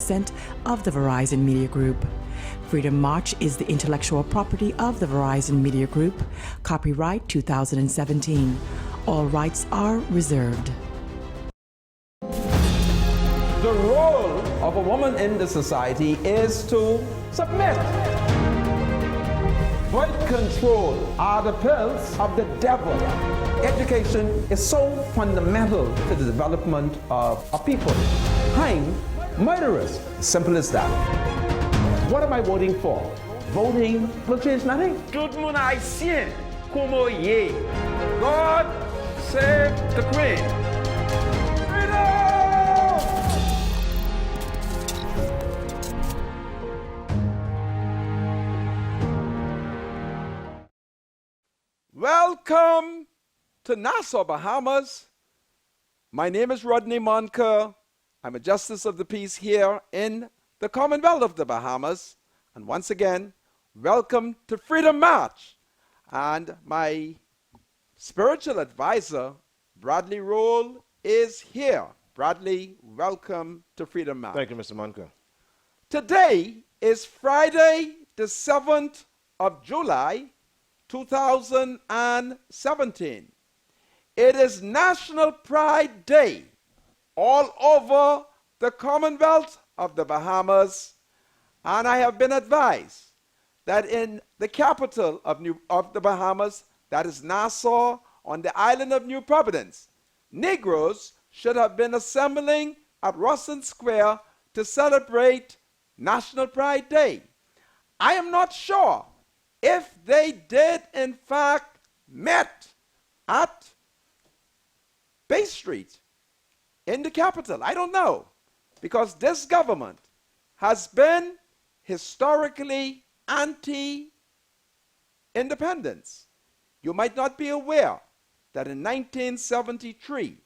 of the Verizon Media Group. Freedom March is the intellectual property of the Verizon Media Group. Copyright 2017. All rights are reserved. The role of a woman in the society is to submit. Birth control are the pills of the devil. Education is so fundamental to the development of a people. Hang murderers. Simple as that. What am I voting for? Voting will change nothing. Tout le monde haïtien, como ye. God save the Queen. Welcome to Nassau, Bahamas. My name is Rodney Monker. I'm a Justice of the Peace here in the Commonwealth of the Bahamas. And once again, welcome to Freedom March. And my spiritual advisor, Bradley Roll, is here. Bradley, welcome to Freedom March. Thank you, Mr. Monker. Today is Friday, the 7th of July, 2017. It is National Pride Day all over the Commonwealth of the Bahamas, and I have been advised that in the capital of the Bahamas, that is Nassau, on the island of New Providence, Negroes should have been assembling at Russell Square to celebrate National Pride Day. I am not sure if they did in fact met at Bay Street in the capital. I don't know, because this government has been historically anti-independence. You might not be aware that in 1973,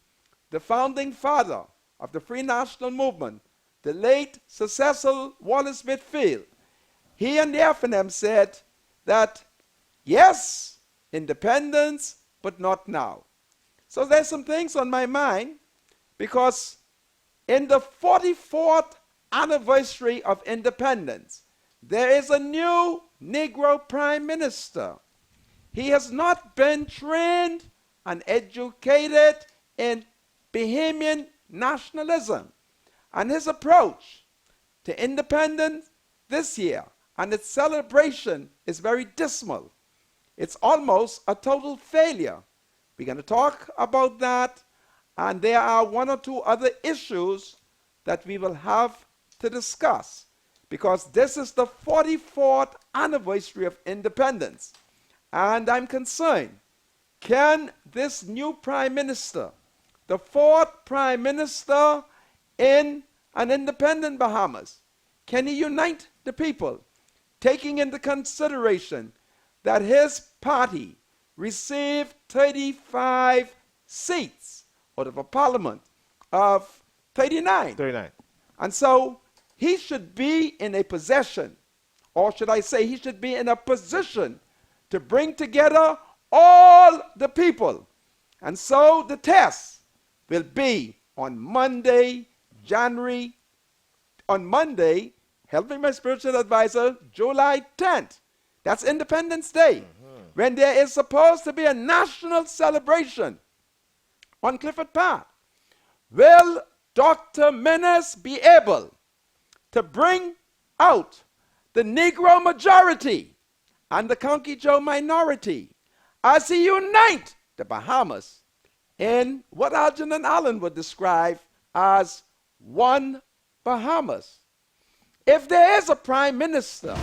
the founding father of the Free National Movement, the late Sir Cecil Wallace Whitfield, he and the FNM said that, yes, independence, but not now. So there's some things on my mind, because in the 44th anniversary of independence, there is a new Negro Prime Minister. He has not been trained and educated in Bahamian nationalism. And his approach to independence this year and its celebration is very dismal. It's almost a total failure. We're going to talk about that, and there are one or two other issues that we will have to discuss, because this is the 44th anniversary of independence, and I'm concerned, can this new Prime Minister, the fourth Prime Minister in an independent Bahamas, can he unite the people, taking into consideration that his party received 35 seats out of a parliament of 39. 39. And so he should be in a possession, or should I say he should be in a position to bring together all the people. And so the test will be on Monday, help me my spiritual advisor, July 10th. That's Independence Day, when there is supposed to be a national celebration on Clifford Park. Will Dr. Menace be able to bring out the Negro majority and the Conkey Joe minority as he unite the Bahamas in what Algernon Allen would describe as one Bahamas? If there is a prime minister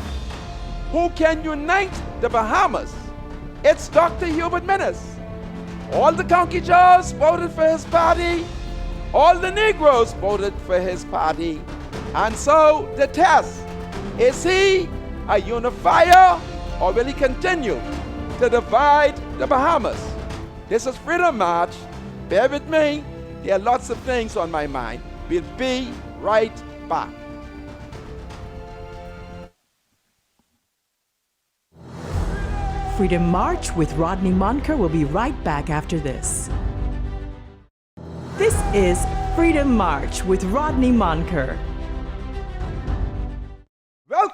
who can unite the Bahamas, it's Dr. Hubert Menace. All the Conkey Joes voted for his party. All the Negroes voted for his party. And so the test, is he a unifier, or will he continue to divide the Bahamas? This is Freedom March. Bear with me. There are lots of things on my mind. We'll be right back. Freedom March with Rodney Monker will be right back after this. This is Freedom March with Rodney Monker.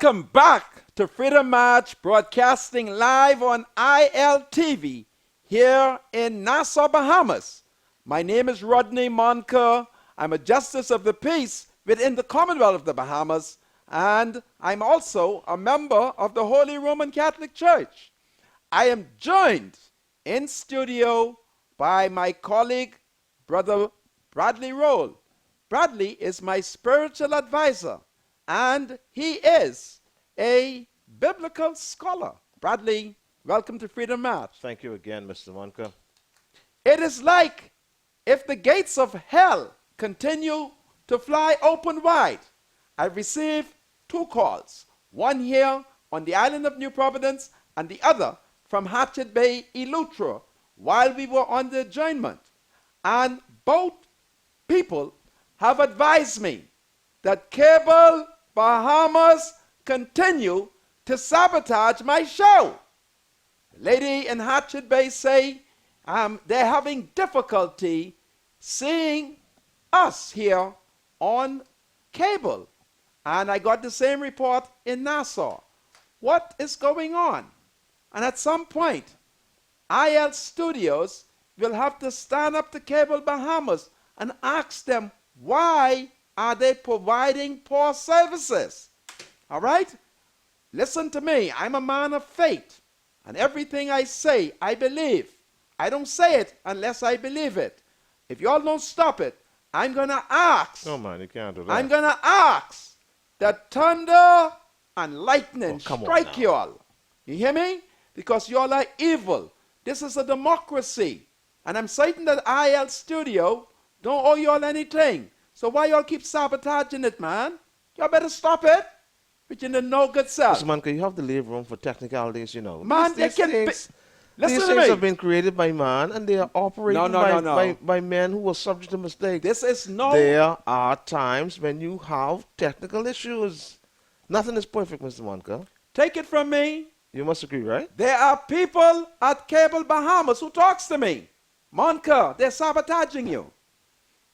Welcome back to Freedom March, broadcasting live on ILTV here in Nassau, Bahamas. My name is Rodney Monker. I'm a Justice of the Peace within the Commonwealth of the Bahamas, and I'm also a member of the Holy Roman Catholic Church. I am joined in studio by my colleague, Brother Bradley Roll. Bradley is my spiritual advisor, and he is a biblical scholar. Bradley, welcome to Freedom March. Thank you again, Mr. Monka. It is like if the gates of hell continue to fly open wide. I've received 2 calls, one here on the island of New Providence and the other from Hatchet Bay, Eleuthera, while we were on the adjournment. And both people have advised me that Cable Bahamas continue to sabotage my show. The lady in Hatchet Bay say they're having difficulty seeing us here on cable. And I got the same report in Nassau. What is going on? And at some point, IL Studios will have to stand up to Cable Bahamas and ask them, why are they providing poor services? All right? Listen to me. I'm a man of faith. And everything I say, I believe. I don't say it unless I believe it. If y'all don't stop it, I'm going to ask. No, man, you can't do that. I'm going to ask that thunder and lightning strike y'all. You hear me? Because y'all are evil. This is a democracy. And I'm certain that IL Studio don't owe y'all anything. So why y'all keep sabotaging it, man? Y'all better stop it. But you know good self. Mr. Monka, you have to leave room for technicalities, you know. Man, these they can things, listen these to things me. have been created by man, and they are operated No. by men who were subject to mistakes. This is no... There are times when you have technical issues. Nothing is perfect, Mr. Monka. Take it from me. You must agree, right? There are people at Cable Bahamas who talks to me. Monka, they're sabotaging you.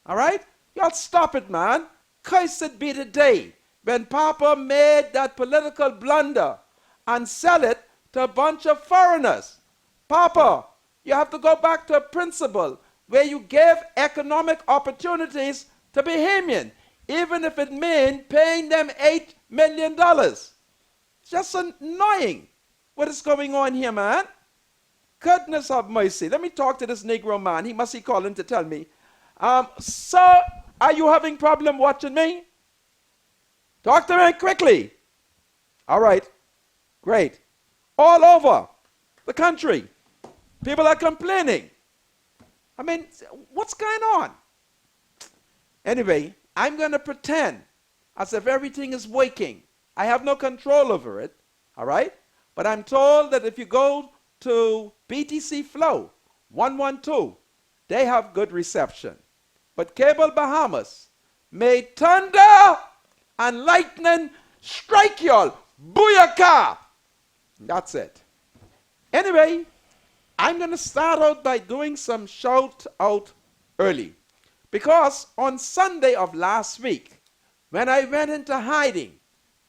All right? Y'all stop it, man. Cursed be the day when Papa made that political blunder and sell it to a bunch of foreigners. Papa, you have to go back to a principle where you give economic opportunities to Bahamian, even if it means paying them $8 million. It's just annoying what is going on here, man. Goodness have mercy. Let me talk to this Negro man. He must be calling to tell me. Sir, are you having problem watching me? Talk to me quickly. All right. Great. All over the country, people are complaining. I mean, what's going on? Anyway, I'm going to pretend as if everything is working. I have no control over it. All right? But I'm told that if you go to BTC Flow 112, they have good reception. But Cable Bahamas made thunder and lightning strike y'all. Booyaka! That's it. Anyway, I'm going to start out by doing some shout out early. Because on Sunday of last week, when I went into hiding,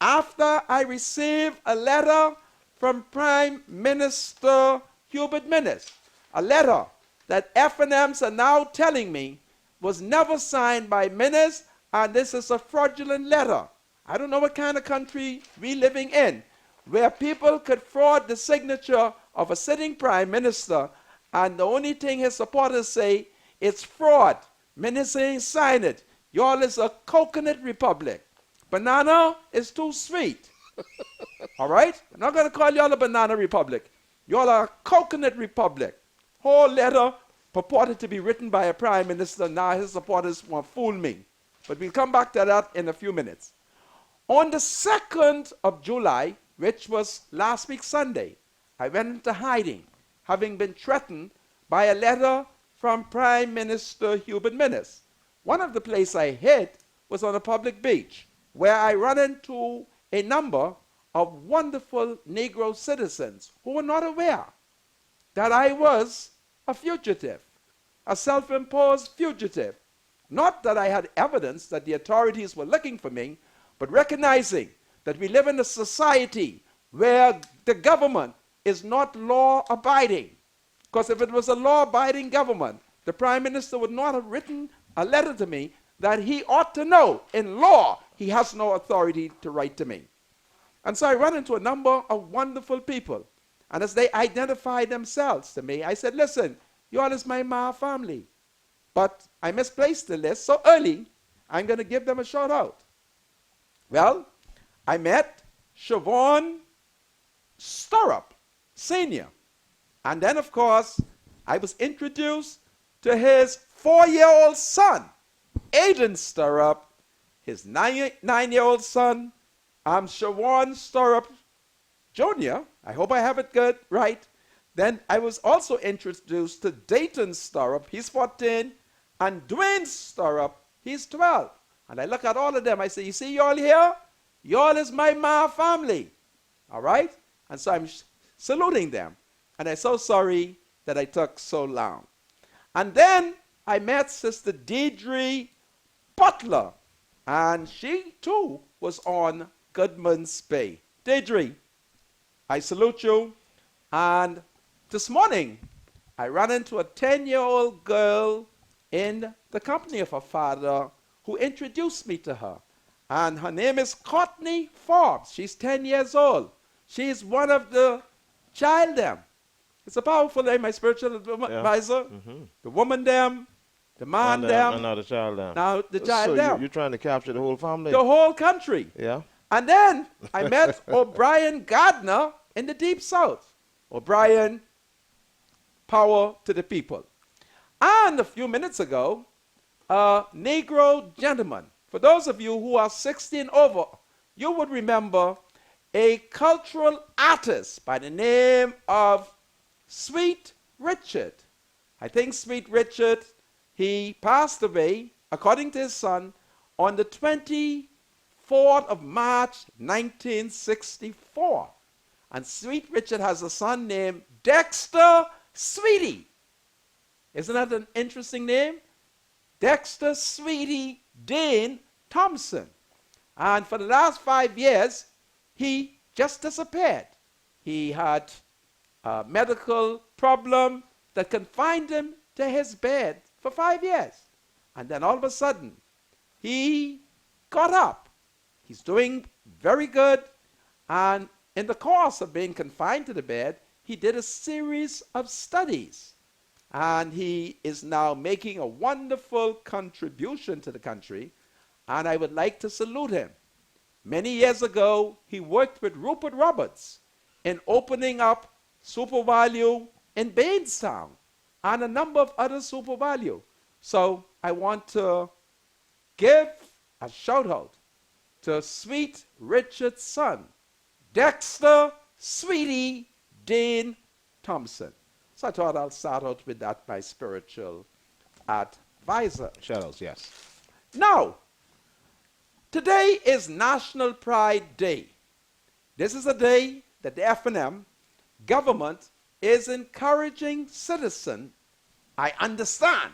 after I received a letter from Prime Minister Hubert Minnis, a letter that F&Ms are now telling me was never signed by Minnis, and this is a fraudulent letter. I don't know what kind of country we're living in, where people could fraud the signature of a sitting prime minister, and the only thing his supporters say, it's fraud. Minnis ain't sign it. Y'all is a coconut republic. Banana is too sweet. All right? I'm not going to call y'all a banana republic. Y'all are a coconut republic. Whole letter purported to be written by a prime minister. Now his supporters want to fool me. But we'll come back to that in a few minutes. On the 2nd of July, which was last week Sunday, I went into hiding, having been threatened by a letter from Prime Minister Hubert Minnis. One of the places I hid was on a public beach, where I ran into a number of wonderful Negro citizens who were not aware that I was a fugitive, a self-imposed fugitive. Not that I had evidence that the authorities were looking for me, but recognizing that we live in a society where the government is not law-abiding. Because if it was a law-abiding government, the Prime Minister would not have written a letter to me that he ought to know in law he has no authority to write to me. And so I run into a number of wonderful people. And as they identified themselves to me, I said, listen, you all is my Ma family. But I misplaced the list so early, I'm going to give them a shout out. Well, I met Siobhan Stirrup, Sr. And then, of course, I was introduced to his 4-year-old son, Aiden Stirrup, his 9-year-old son, Siobhan Stirrup Jr. I hope I have it good, right? Then I was also introduced to Dayton Stirrup, he's 14, and Dwayne Stirrup, he's 12. And I look at all of them, I say, you see y'all here? Y'all is my Ma family, all right? And so I'm saluting them. And I'm so sorry that I took so long. And then I met Sister Deidre Butler, and she too was on Goodman's Bay. Deidre, I salute you. And this morning, I ran into a 10-year-old girl in the company of her father who introduced me to her. And her name is Courtney Forbes. She's 10 years old. She's one of the child them. It's a powerful name, my spiritual advisor. Mm-hmm. The woman them, the man them. And now the child them. Now the child them. So you're trying to capture the whole family? The whole country. Yeah. And then I met O'Brien Gardner in the Deep South. O'Brien, power to the people. And a few minutes ago, a Negro gentleman. For those of you who are 16 over, you would remember a cultural artist by the name of Sweet Richard. I think Sweet Richard, he passed away, according to his son, on the 24th of March, 1964. And Sweet Richard has a son named Dexter Sweetie. Isn't that an interesting name? Dexter Sweetie Dane Thompson. And for the last 5 years, he just disappeared. He had a medical problem that confined him to his bed for 5 years. And then all of a sudden, he got up. He's doing very good. And in the course of being confined to the bed, he did a series of studies. And he is now making a wonderful contribution to the country. And I would like to salute him. Many years ago, he worked with Rupert Roberts in opening up Super Value in Bainstown and a number of other Super Value. So I want to give a shout out to Sweet Richard's son, Dexter Sweetie Dane Thompson. So I thought I'll start out with that, my spiritual advisor. Shout outs, yes. Now, today is National Pride Day. This is a day that the F&M government is encouraging citizens, I understand,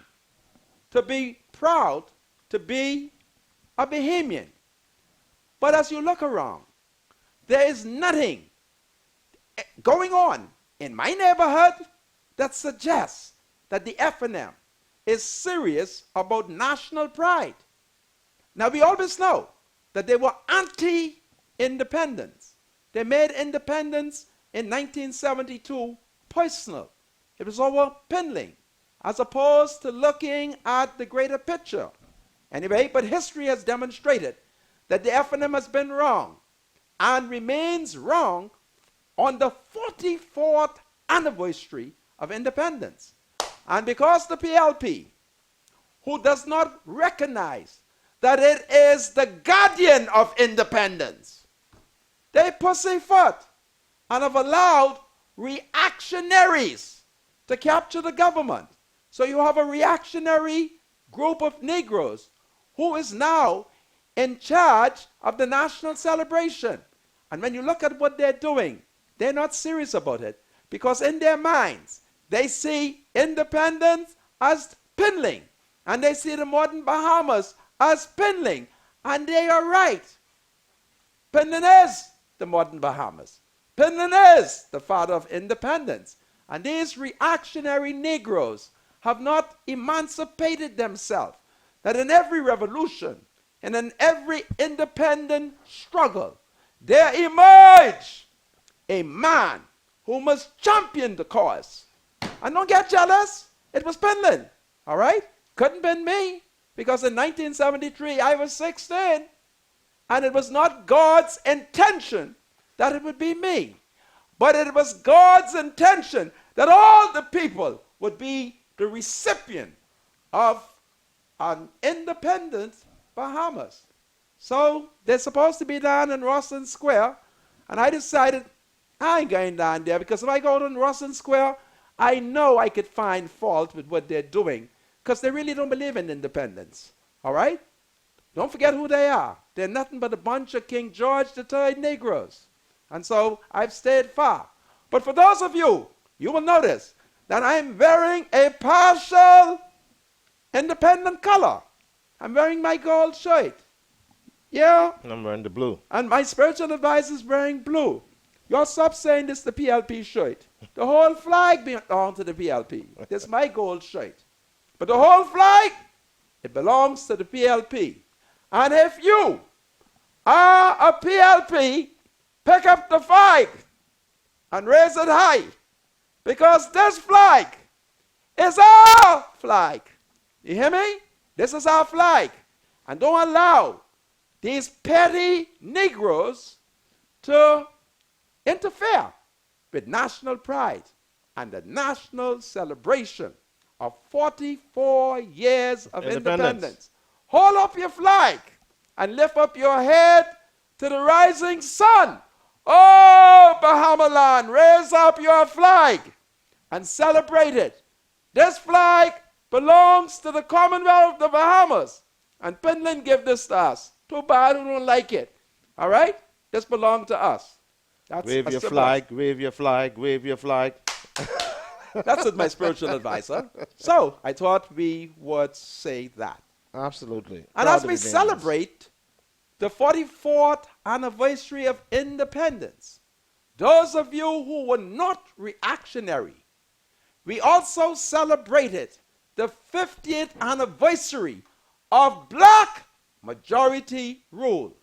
to be proud to be a Bahamian. But as you look around, there is nothing going on in my neighborhood that suggests that the F&M is serious about national pride. Now, we always know that they were anti-independence. They made independence in 1972 personal. It was over Pinling, as opposed to looking at the greater picture. Anyway, but history has demonstrated that the F&M has been wrong and remains wrong on the 44th anniversary of independence. And because the PLP, who does not recognize that it is the guardian of independence, they pussyfoot and have allowed reactionaries to capture the government. So you have a reactionary group of Negroes who is now in charge of the national celebration. And when you look at what they're doing, they're not serious about it, because in their minds, they see independence as Pinling, and they see the modern Bahamas as Pinling, and they are right. Pinlan is the modern Bahamas. Pinlan is the father of independence. And these reactionary Negroes have not emancipated themselves. That in every revolution and in every independent struggle, there emerge a man who must champion the cause. And don't get jealous. It was Pinlan, all right? Couldn't been me, because in 1973 I was 16, and it was not God's intention that it would be me, but it was God's intention that all the people would be the recipient of an independent Bahamas. So they're supposed to be down in Russell Square, and I decided I ain't going down there, because if I go to Russell Square, I know I could find fault with what they're doing, because they really don't believe in independence. All right? Don't forget who they are. They're nothing but a bunch of King George III Negroes. And so I've stayed far. But for those of you, you will notice that I'm wearing a partial independent color. I'm wearing my gold shirt. Yeah? I'm wearing the blue. And my spiritual advisor is wearing blue. Y'all stop saying this is the PLP shirt. The whole flag belongs to the PLP. This is my gold shirt. But the whole flag, it belongs to the PLP. And if you are a PLP, pick up the flag and raise it high. Because this flag is our flag. You hear me? This is our flag. And don't allow these petty Negroes to interfere with national pride and the national celebration of 44 years of independence. Hold up your flag and lift up your head to the rising sun. Oh, Bahamaland, raise up your flag and celebrate it. This flag belongs to the Commonwealth of the Bahamas, and Pinlan gave this to us. Too bad we don't like it. All right? This belongs to us. That's Wave your flag, wave your flag, wave your flag. That's with my spiritual advisor. So I thought we would say that. Absolutely. And Proud as of we the Bengals. celebrate the 44th anniversary of independence, those of you who were not reactionary, we also celebrated the 50th anniversary of black majority rule.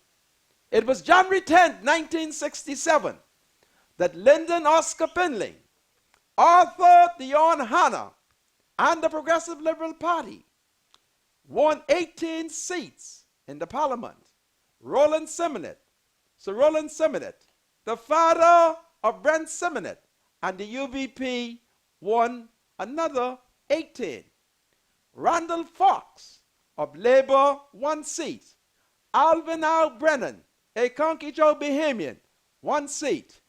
It was January 10th, 1967, that Lyndon Oscar Pinlan, Arthur Dion Hanna, and the Progressive Liberal Party won 18 seats in the parliament. Roland Simonet, Sir Roland Simonet, the father of Brent Simonet, and the UBP won another 18. Randall Fox of Labour, 1 seat. Alvin R. Brennan, a Conkey Joe Bahamian, 1 seat.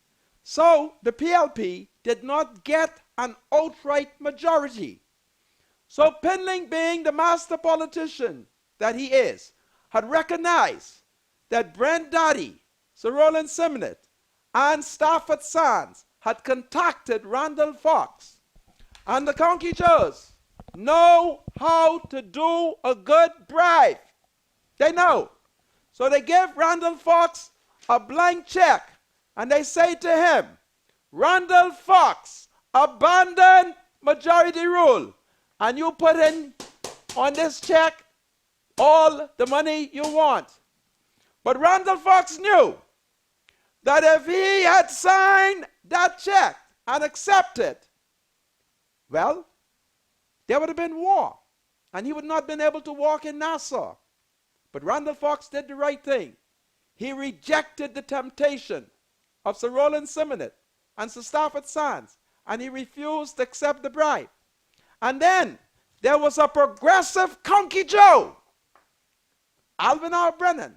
So the PLP did not get an outright majority. So Pinlan, being the master politician that he is, had recognized that Brent Daddy, Sir Roland Simonet, and Stafford Sands had contacted Randall Fox. And the Conkey Joes know how to do a good bribe. They know. So they give Randall Fox a blank check, and they say to him, Randall Fox, abandon majority rule, and you put in on this check all the money you want. But Randall Fox knew that if he had signed that check and accepted, well, there would have been war, and he would not have been able to walk in Nassau. But Randall Fox did the right thing. He rejected the temptation of Sir Roland Simonet and Sir Stafford Sands, and he refused to accept the bribe. And then there was a progressive Conkey Joe, Alvin R. Brennan.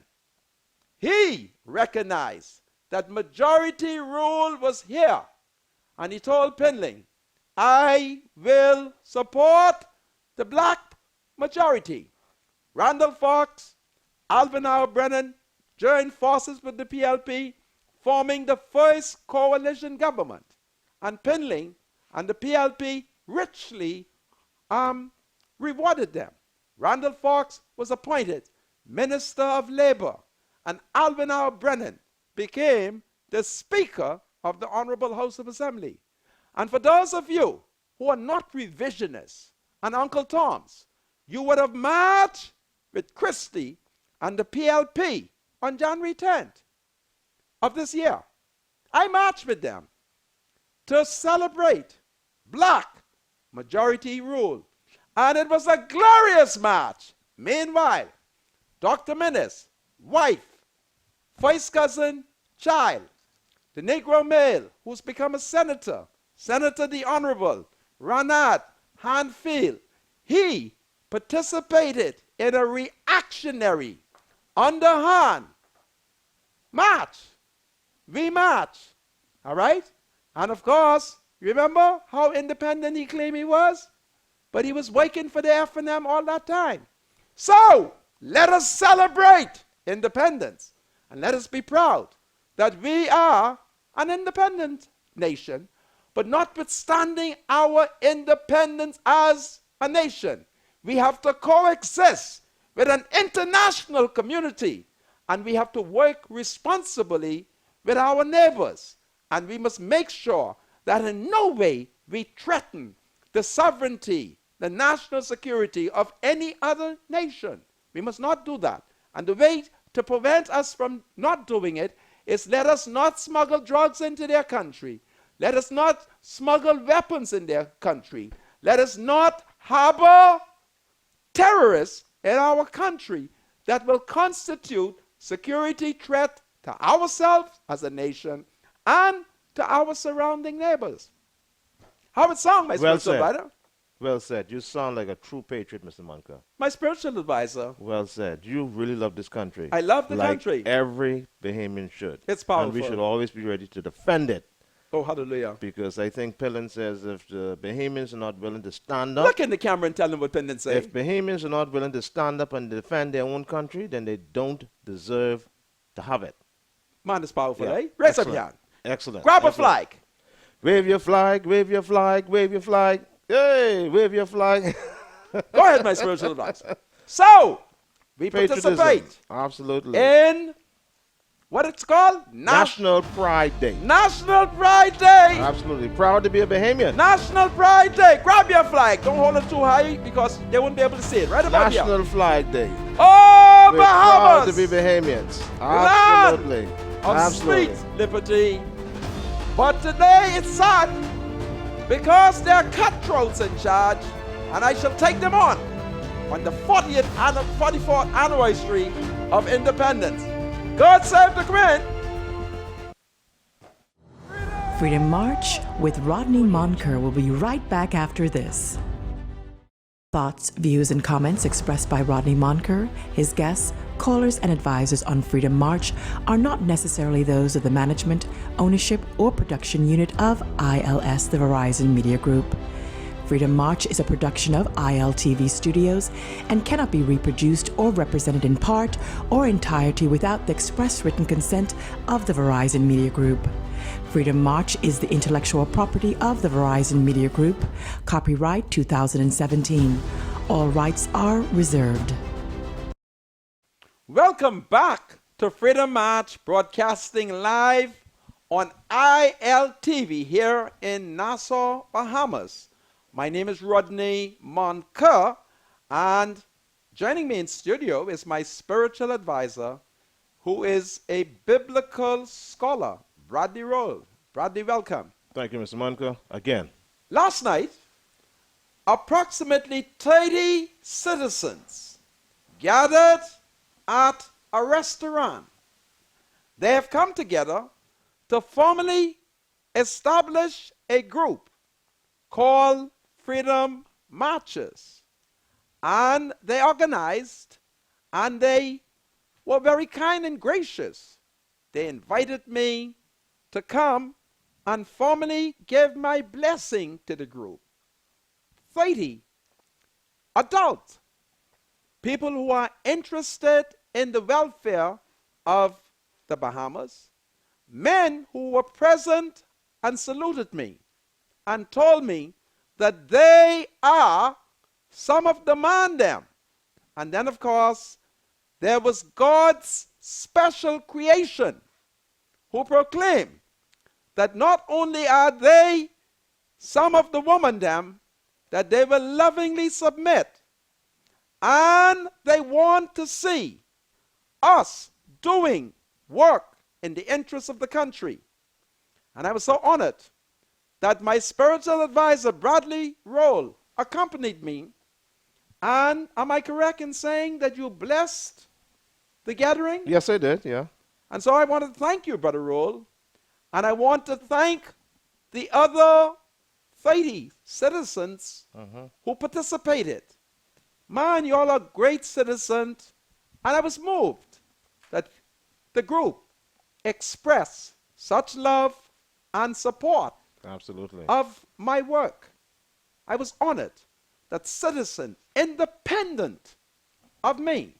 He recognized that majority rule was here, and he told Pinlan, I will support the black majority. Randall Fox, Alvin R. Brennan joined forces with the PLP, forming the first coalition government. And Pinlan and the PLP richly rewarded them. Randall Fox was appointed Minister of Labor, and Alvin R. Brennan became the Speaker of the Honorable House of Assembly. And for those of you who are not revisionists and Uncle Toms, you would have marched with Christie and the PLP on January 10th of this year. I marched with them to celebrate black majority rule. And it was a glorious march. Meanwhile, Dr. Minnis, wife, first cousin, child, the Negro male who's become a senator, Senator the Honorable Ronald Hanfield, he participated in a reactionary, underhand march. We march, all right? And of course, remember how independent he claimed he was? But he was working for the F&M all that time. So, let us celebrate independence. And let us be proud that we are an independent nation. But notwithstanding our independence as a nation, we have to coexist with an international community. And we have to work responsibly with our neighbors. And we must make sure that in no way we threaten the sovereignty, the national security of any other nation. We must not do that. And the way to prevent us from not doing it is let us not smuggle drugs into their country. Let us not smuggle weapons in their country. Let us not harbor terrorists in our country that will constitute security threat to ourselves as a nation and to our surrounding neighbors. How it sound, my spiritual advisor? Well said. You sound like a true patriot, Mr. Monka. My spiritual advisor. Well said. You really love this country. I love the country. Every Bahamian should. It's powerful. And we should always be ready to defend it. Oh, hallelujah. Because I think Pillin says if the Bahamians are not willing to stand up. Look in the camera and tell them what Pillin says. If Bahamians are not willing to stand up and defend their own country, then they don't deserve to have it. Man, it's powerful, Yeah. eh? Raise up Excellent. your hand. Excellent. Grab a Excellent. flag. Wave your flag, wave your flag, wave your flag. Hey, wave your flag. Go ahead, my spiritual advisor. So, we Patriotism. participate Absolutely. in what it's called? National Pride Day. National Pride Day. Absolutely. Proud to be a Bahamian. National Pride Day. Grab your flag. Don't hold it too high because they won't be able to see it. Right about here. National Flag Day. Oh, We're proud to Bahamas. be Bahamians. Land Absolutely. of Absolutely. sweet liberty. But today it's sad because there are cutthroats in charge, and I shall take them on the 40th and 44th anniversary of independence. God save the Queen. Freedom March with Rodney Monker will be right back after this. Thoughts, views, and comments expressed by Rodney Monker, his guests, callers, and advisors on Freedom March are not necessarily those of the management, ownership, or production unit of ILS, the Verizon Media Group. Freedom March is a production of ILTV Studios and cannot be reproduced or represented in part or entirety without the express written consent of the Verizon Media Group. Freedom March is the intellectual property of the Verizon Media Group. Copyright 2017. All rights are reserved. Welcome back to Freedom March, broadcasting live on ILTV here in Nassau, Bahamas. My name is Rodney Monker, and joining me in studio is my spiritual advisor, who is a biblical scholar, Bradley Roll. Bradley, welcome. Thank you, Mr. Monka. Again. Last night, approximately 30 citizens gathered at a restaurant. They have come together to formally establish a group called Freedom Marches. And they organized, and they were very kind and gracious. They invited me to come and formally give my blessing to the group. 30 adult people who are interested in the welfare of the Bahamas, men who were present and saluted me and told me that they are some of the man them. And then, of course, there was God's special creation, who proclaim that not only are they some of the woman them, that they will lovingly submit, and they want to see us doing work in the interest of the country. And I was so honored that my spiritual advisor, Bradley Roll, accompanied me. And am I correct in saying that you blessed the gathering? Yes, I did, yeah. And so I want to thank you, Brother Roll. And I want to thank the other 30 citizens who participated. Man, you all are great citizens. And I was moved that the group expressed such love and support Absolutely. of my work. I was honored that citizens, independent of me,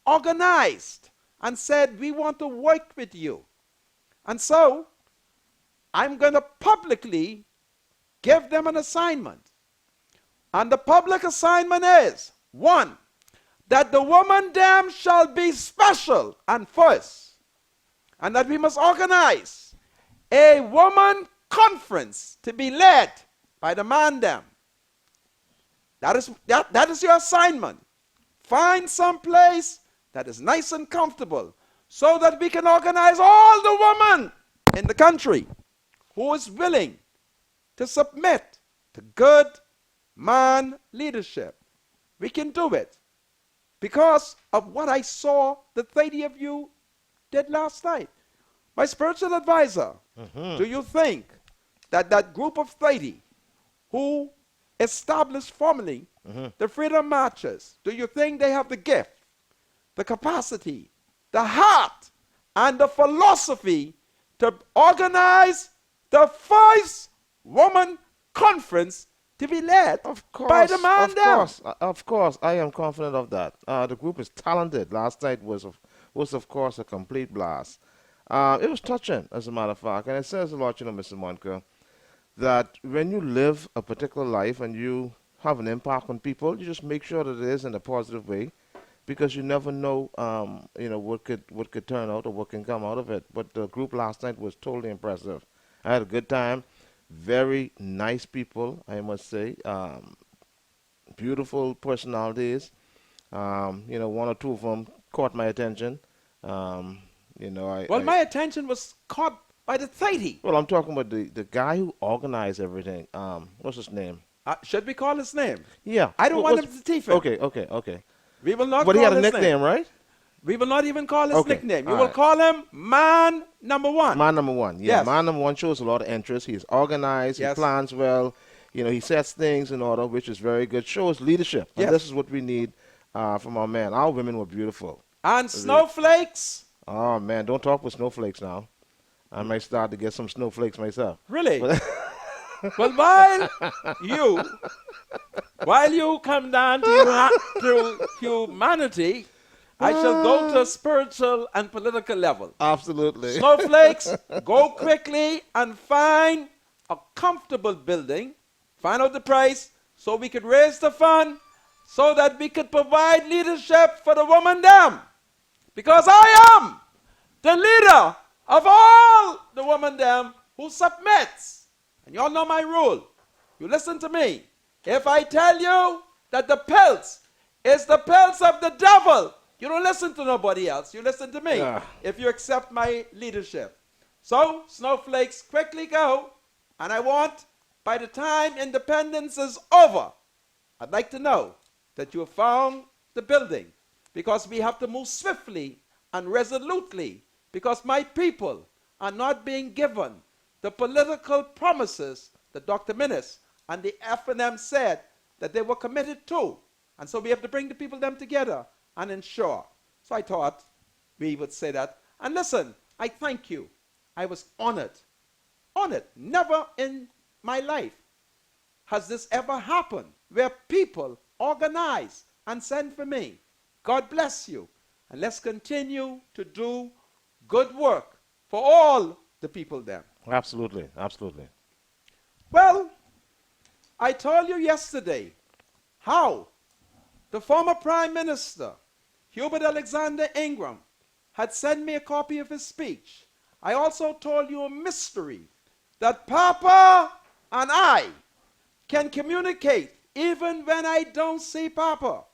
organized and said, we want to work with you. And so, I'm going to publicly give them an assignment. And the public assignment is, 1, that the woman dam shall be special and first, and that we must organize a woman conference to be led by the man dam. That is your assignment. Find some place that is nice and comfortable so that we can organize all the women in the country who is willing to submit to good man leadership. We can do it because of what I saw the 30 of you did last night. My spiritual advisor, do you think that that group of 30 who established formally the freedom marches, do you think they have the gift, the capacity, the heart, and the philosophy to organize the first woman conference to be led by the man down? Of course, I am confident of that. The group is talented. Last night was of course a complete blast. It was touching, as a matter of fact, and it says a lot, Mr. Moncur, that when you live a particular life and you have an impact on people, you just make sure that it is in a positive way, because you never know, what could turn out or what can come out of it. But the group last night was totally impressive. I had a good time. Very nice people, I must say. Beautiful personalities. One or two of them caught my attention. My attention was caught by the 30. Well, I'm talking about the guy who organized everything. What's his name? Should we call his name? Yeah. I don't want him to teeth it. Okay. We will not but call he had a his nickname, name. right? We will not even call his Okay, nickname. You all will right. call him Man Number One. Man number one. Yeah, Yes. man number one shows a lot of interest. He's organized. Yes. He plans well. He sets things in order, which is very good. Shows leadership. And Yes. this is what we need from our men. Our women were beautiful. And Snowflakes. Oh, man, don't talk with snowflakes now. I might start to get some snowflakes myself. Really? Well, while you come down to humanity, I shall go to a spiritual and political level. Absolutely. Snowflakes, go quickly and find a comfortable building, find out the price, so we could raise the fund, so that we could provide leadership for the woman dam. Because I am the leader of all the woman dam who submits. And you all know my rule. You listen to me. If I tell you that the pelts is the pelts of the devil, you don't listen to nobody else. You listen to me if you accept my leadership. So, snowflakes, quickly go. And I want, by the time independence is over, I'd like to know that you have found the building, because we have to move swiftly and resolutely, because my people are not being given the political promises that Dr. Minnis and the FNM said that they were committed to. And so we have to bring the people them together and ensure. So I thought we would say that. And listen, I thank you. I was honored. Honored. Never in my life has this ever happened where people organize and send for me. God bless you. And let's continue to do good work for all the people there. Absolutely. Well, I told you yesterday how the former Prime Minister, Hubert Alexander Ingram, had sent me a copy of his speech. I also told you a mystery that Papa and I can communicate even when I don't see Papa.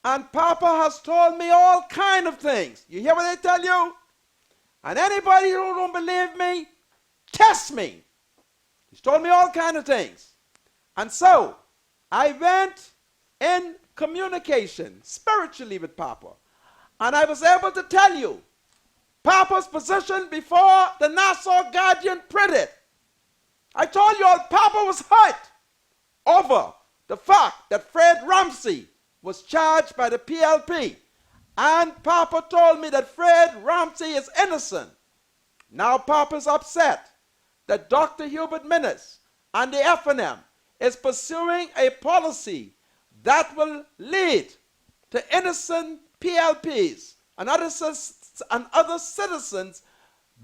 And Papa has told me all kind of things. You hear what I tell you? And anybody who don't believe me, test me. He's told me all kind of things. And so, I went in communication spiritually with Papa. And I was able to tell you Papa's position before the Nassau Guardian printed. I told you all Papa was hurt over the fact that Fred Ramsey was charged by the PLP. And Papa told me that Fred Ramsey is innocent. Now Papa's upset that Dr. Hubert Minnis and the FNM is pursuing a policy that will lead to innocent PLPs and other citizens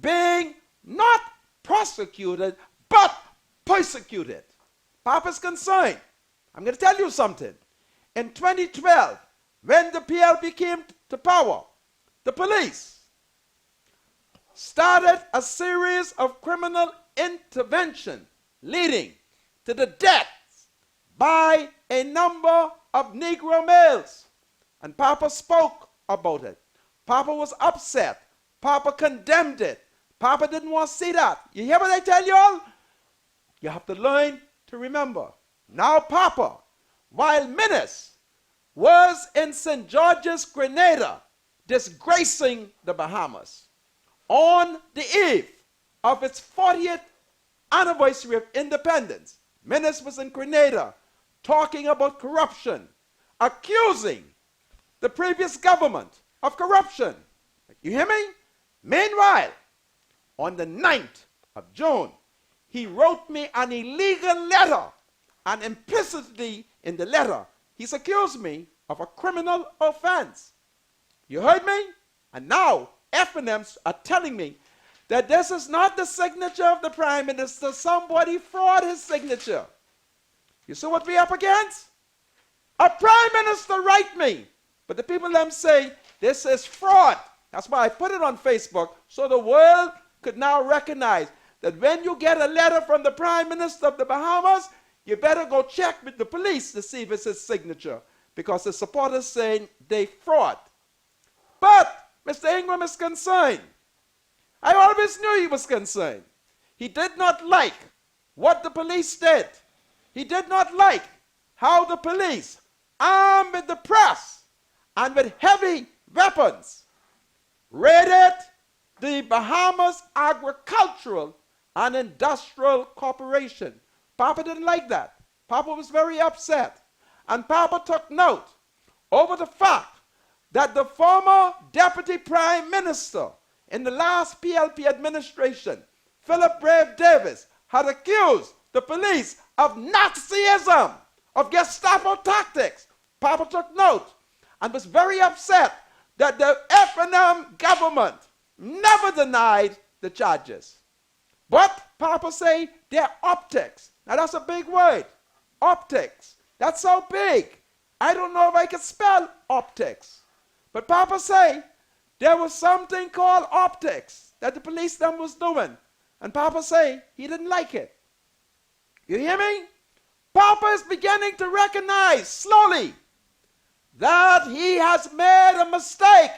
being not prosecuted but persecuted. Papa's concerned. I'm going to tell you something. In 2012, when the PLP came to power, the police started a series of criminal intervention leading to the deaths by a number of Negro males. And Papa spoke about it. Papa was upset. Papa condemned it. Papa didn't want to see that. You hear what I tell you all? You have to learn to remember. Now Papa, while Minnis was in St. George's, Grenada, disgracing the Bahamas, on the eve of its 40th anniversary of independence, Minnis was in Grenada talking about corruption, accusing the previous government of corruption. You hear me? Meanwhile, on the 9th of June, he wrote me an illegal letter, and implicitly in the letter, he's accused me of a criminal offense. You heard me? And now, FNMs are telling me that this is not the signature of the Prime Minister. Somebody fraud his signature. You see what we're up against? A Prime Minister write me. But the people them say this is fraud. That's why I put it on Facebook so the world could now recognize that when you get a letter from the Prime Minister of the Bahamas, you better go check with the police to see if it's his signature, because the supporters saying they fraud. But Mr. Ingram is concerned. I always knew he was concerned. He did not like what the police did. He did not like how the police, armed with the press and with heavy weapons, raided the Bahamas Agricultural and Industrial Corporation. Papa didn't like that. Papa was very upset. And Papa took note over the fact that the former Deputy Prime Minister in the last PLP administration, Philip Brave Davis, had accused the police of Nazism, of Gestapo tactics. Papa took note and was very upset that the FNM government never denied the charges. But Papa say they're optics. Now that's a big word. Optics. That's so big. I don't know if I can spell optics. But Papa say there was something called optics that the police them was doing. And Papa say he didn't like it. You hear me? Papa is beginning to recognize slowly that he has made a mistake.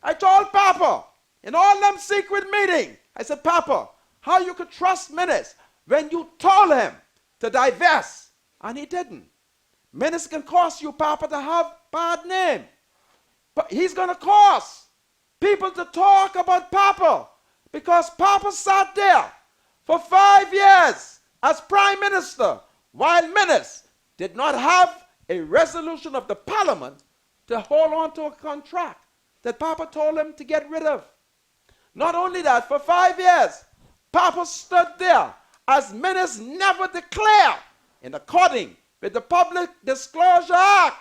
I told Papa in all them secret meetings, I said, Papa, how you could trust Minnis when you told him to divest, and he didn't. Minnis can cause you, Papa, to have bad name. But he's going to cause people to talk about Papa, because Papa sat there for 5 years as Prime Minister while Minnis did not have a resolution of the Parliament to hold on to a contract that Papa told him to get rid of. Not only that, for 5 years, Papa stood there as Minnis never declared in according with the Public Disclosure Act.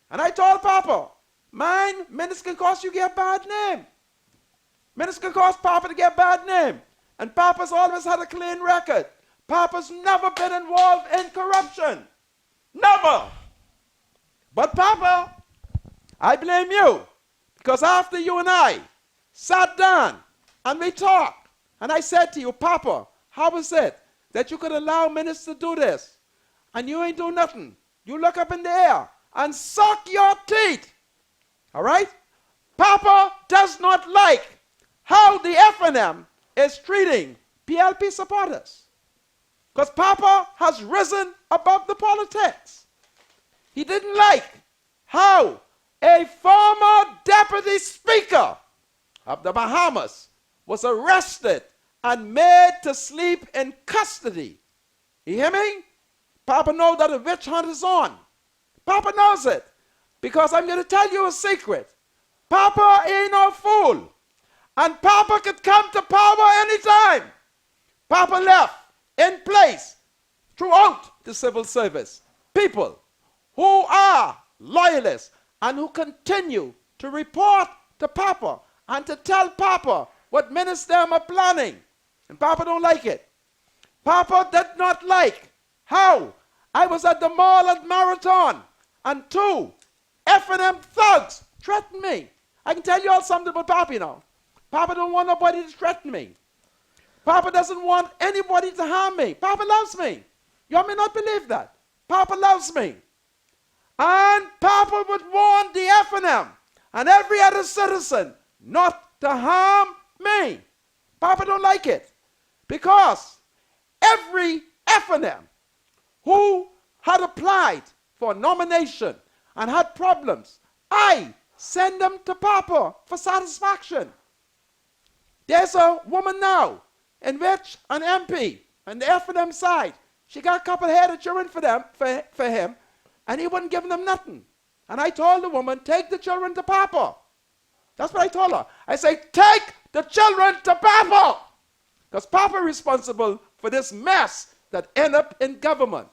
And I told Papa, mine, Minnis can cause you to get bad name. Minnis can cause Papa to get bad name. And Papa's always had a clean record. Papa's never been involved in corruption. Never. But Papa, I blame you. Because after you and I sat down and we talked. And I said to you, Papa, how is it that you could allow ministers to do this? And you ain't do nothing. You look up in the air and suck your teeth. All right? Papa does not like how the FNM is treating PLP supporters. Because Papa has risen above the politics. He didn't like how a former deputy speaker of the Bahamas was arrested and made to sleep in custody. You hear me? Papa knows that a witch hunt is on. Papa knows it. Because I'm going to tell you a secret. Papa ain't no fool. And Papa could come to power anytime. Papa left in place throughout the civil service people who are loyalists and who continue to report to Papa and to tell Papa what ministers are planning. And Papa don't like it. Papa did not like how I was at the mall at Marathon and two FNM thugs threatened me. I can tell you all something about Papa, you know. Papa don't want nobody to threaten me. Papa doesn't want anybody to harm me. Papa loves me. You may not believe that. Papa loves me. And Papa would warn the FNM and every other citizen not to harm me. Papa don't like it. Because every FNM who had applied for nomination and had problems, I send them to Papa for satisfaction. There's a woman now in which an MP on the FNM side, she got a couple head of children for him, and he wouldn't give them nothing. And I told the woman, take the children to Papa. That's what I told her. I say, take the children to Papa. Because Papa is responsible for this mess that end up in government.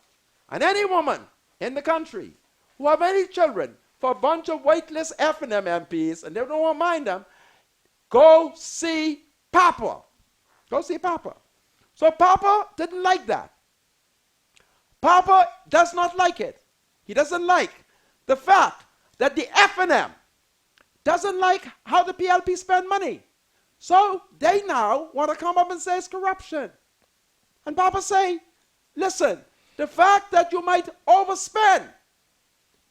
And any woman in the country who have any children for a bunch of weightless FNM MPs, and they don't want to mind them, go see Papa. Go see Papa. So Papa didn't like that. Papa does not like it. He doesn't like the fact that the FNM doesn't like how the PLP spend money. So they now want to come up and say it's corruption. And Papa say, listen, the fact that you might overspend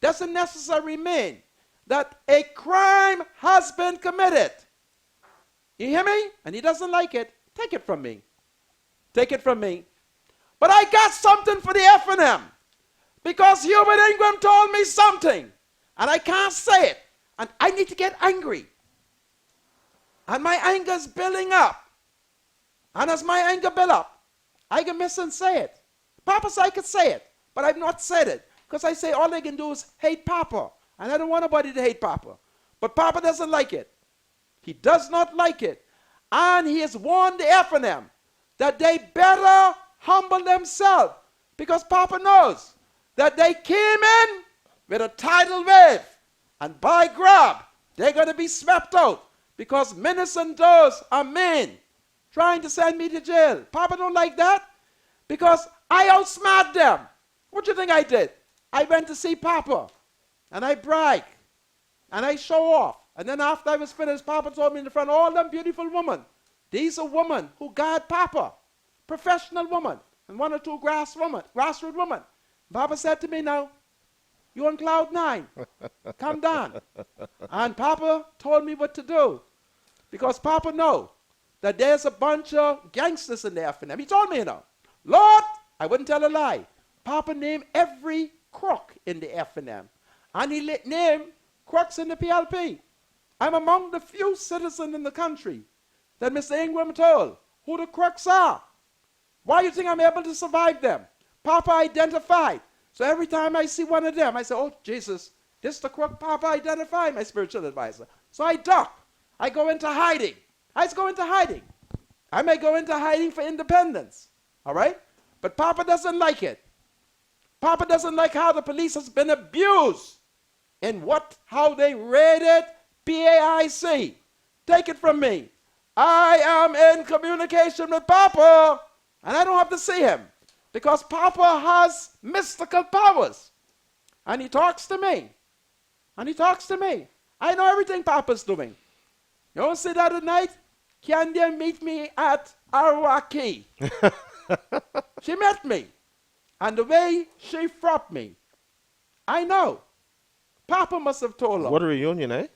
doesn't necessarily mean that a crime has been committed. You hear me? And he doesn't like it. Take it from me. Take it from me. But I got something for the FNM. Because Hubert Ingram told me something. And I can't say it. And I need to get angry. And my anger is building up. And as my anger builds up, I can miss and say it. Papa said I could say it. But I've not said it. Because I say all they can do is hate Papa. And I don't want nobody to hate Papa. But Papa doesn't like it. He does not like it. And he has warned the FNM that they better humble themselves. Because Papa knows that they came in with a tidal wave. And by grab, they're going to be swept out. Because ministers and those are mean, trying to send me to jail. Papa don't like that. Because I outsmart them. What do you think I did? I went to see Papa. And I brag. And I show off. And then after I was finished, Papa told me in the front, all them beautiful women. These are women who guard Papa. Professional women. And one or two grassroots women. Papa said to me now, you on cloud 9. Come down. And Papa told me what to do. Because Papa know that there's a bunch of gangsters in the FNM. He told me, you know. Lord, I wouldn't tell a lie. Papa named every crook in the FNM. And he named crooks in the PLP. I'm among the few citizens in the country that Mr. Ingram told who the crooks are. Why do you think I'm able to survive them? Papa identified. So every time I see one of them, I say, oh, Jesus, this is the crook Papa identified, my spiritual advisor. So I duck. I go into hiding. I just go into hiding. I may go into hiding for independence. All right? But Papa doesn't like it. Papa doesn't like how the police has been abused in how they raided PAIC. Take it from me. I am in communication with Papa, and I don't have to see him because Papa has mystical powers. And he talks to me. And he talks to me. I know everything Papa's doing. You don't see that at night? Candy meet me at Arawaki. She met me. And the way she fropped me, I know. Papa must have told her. What a reunion, eh?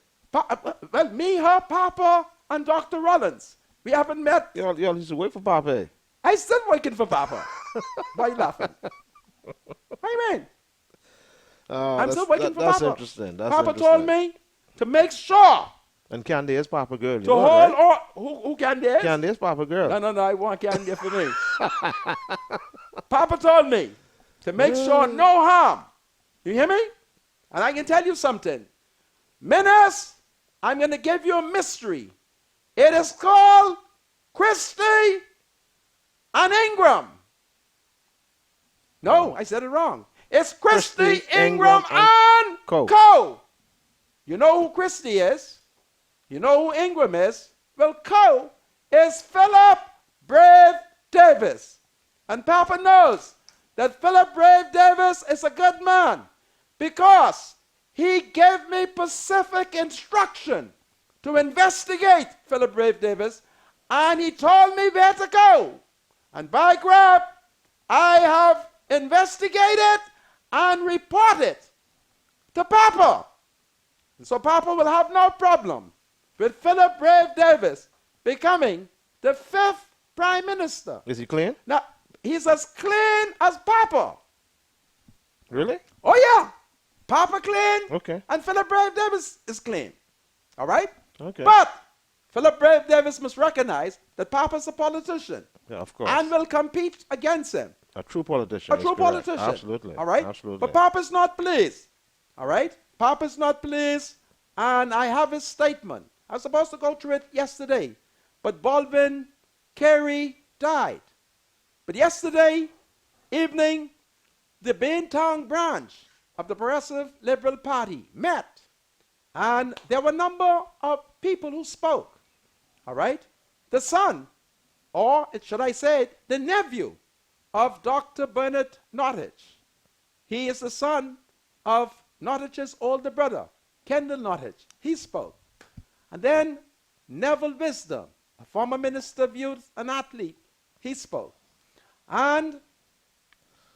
Well, me, her, Papa, and Dr. Rollins. We haven't met. Y'all used to wait for Papa, eh? I still working for Papa. Why you laughing? What do you mean? I'm still waiting for that's Papa. Interesting. That's Papa interesting. told me to make sure And Candy is Papa girl. You to know, hold right? who Candy is? Candy is Papa girl. No, I want Candy for me. Papa told me to make sure no harm. You hear me? And I can tell you something. Menace, I'm going to give you a mystery. It is called Christie and Ingram. No, I said it wrong. It's Christie, Ingram, and Co. You know who Christie is? You know who Ingram is? Well, Co is Philip Brave Davis. And Papa knows that Philip Brave Davis is a good man because he gave me specific instruction to investigate Philip Brave Davis, and he told me where to go. And by grab, I have investigated and reported to Papa. And so Papa will have no problem with Philip Brave Davis becoming the 5th Prime Minister. Is he clean? Now, he's as clean as Papa. Really? Oh, yeah. Papa clean. Okay. And Philip Brave Davis is clean. All right? Okay. But Philip Brave Davis must recognize that Papa's a politician. Yeah, of course. And will compete against him. A true politician. A true politician. Absolutely. All right? Absolutely. But Papa's not pleased. All right? Papa's not pleased. And I have his statement. I was supposed to go through it yesterday. But Baldwin Carey died. But yesterday evening, the Beantown branch of the Progressive Liberal Party met. And there were a number of people who spoke. All right? The son, or should I say, the nephew of Dr. Bernard Nottage. He is the son of Nottage's older brother, Kendall Nottage. He spoke. And then Neville Wisdom, a former Minister of Youth and Athlete, he spoke. And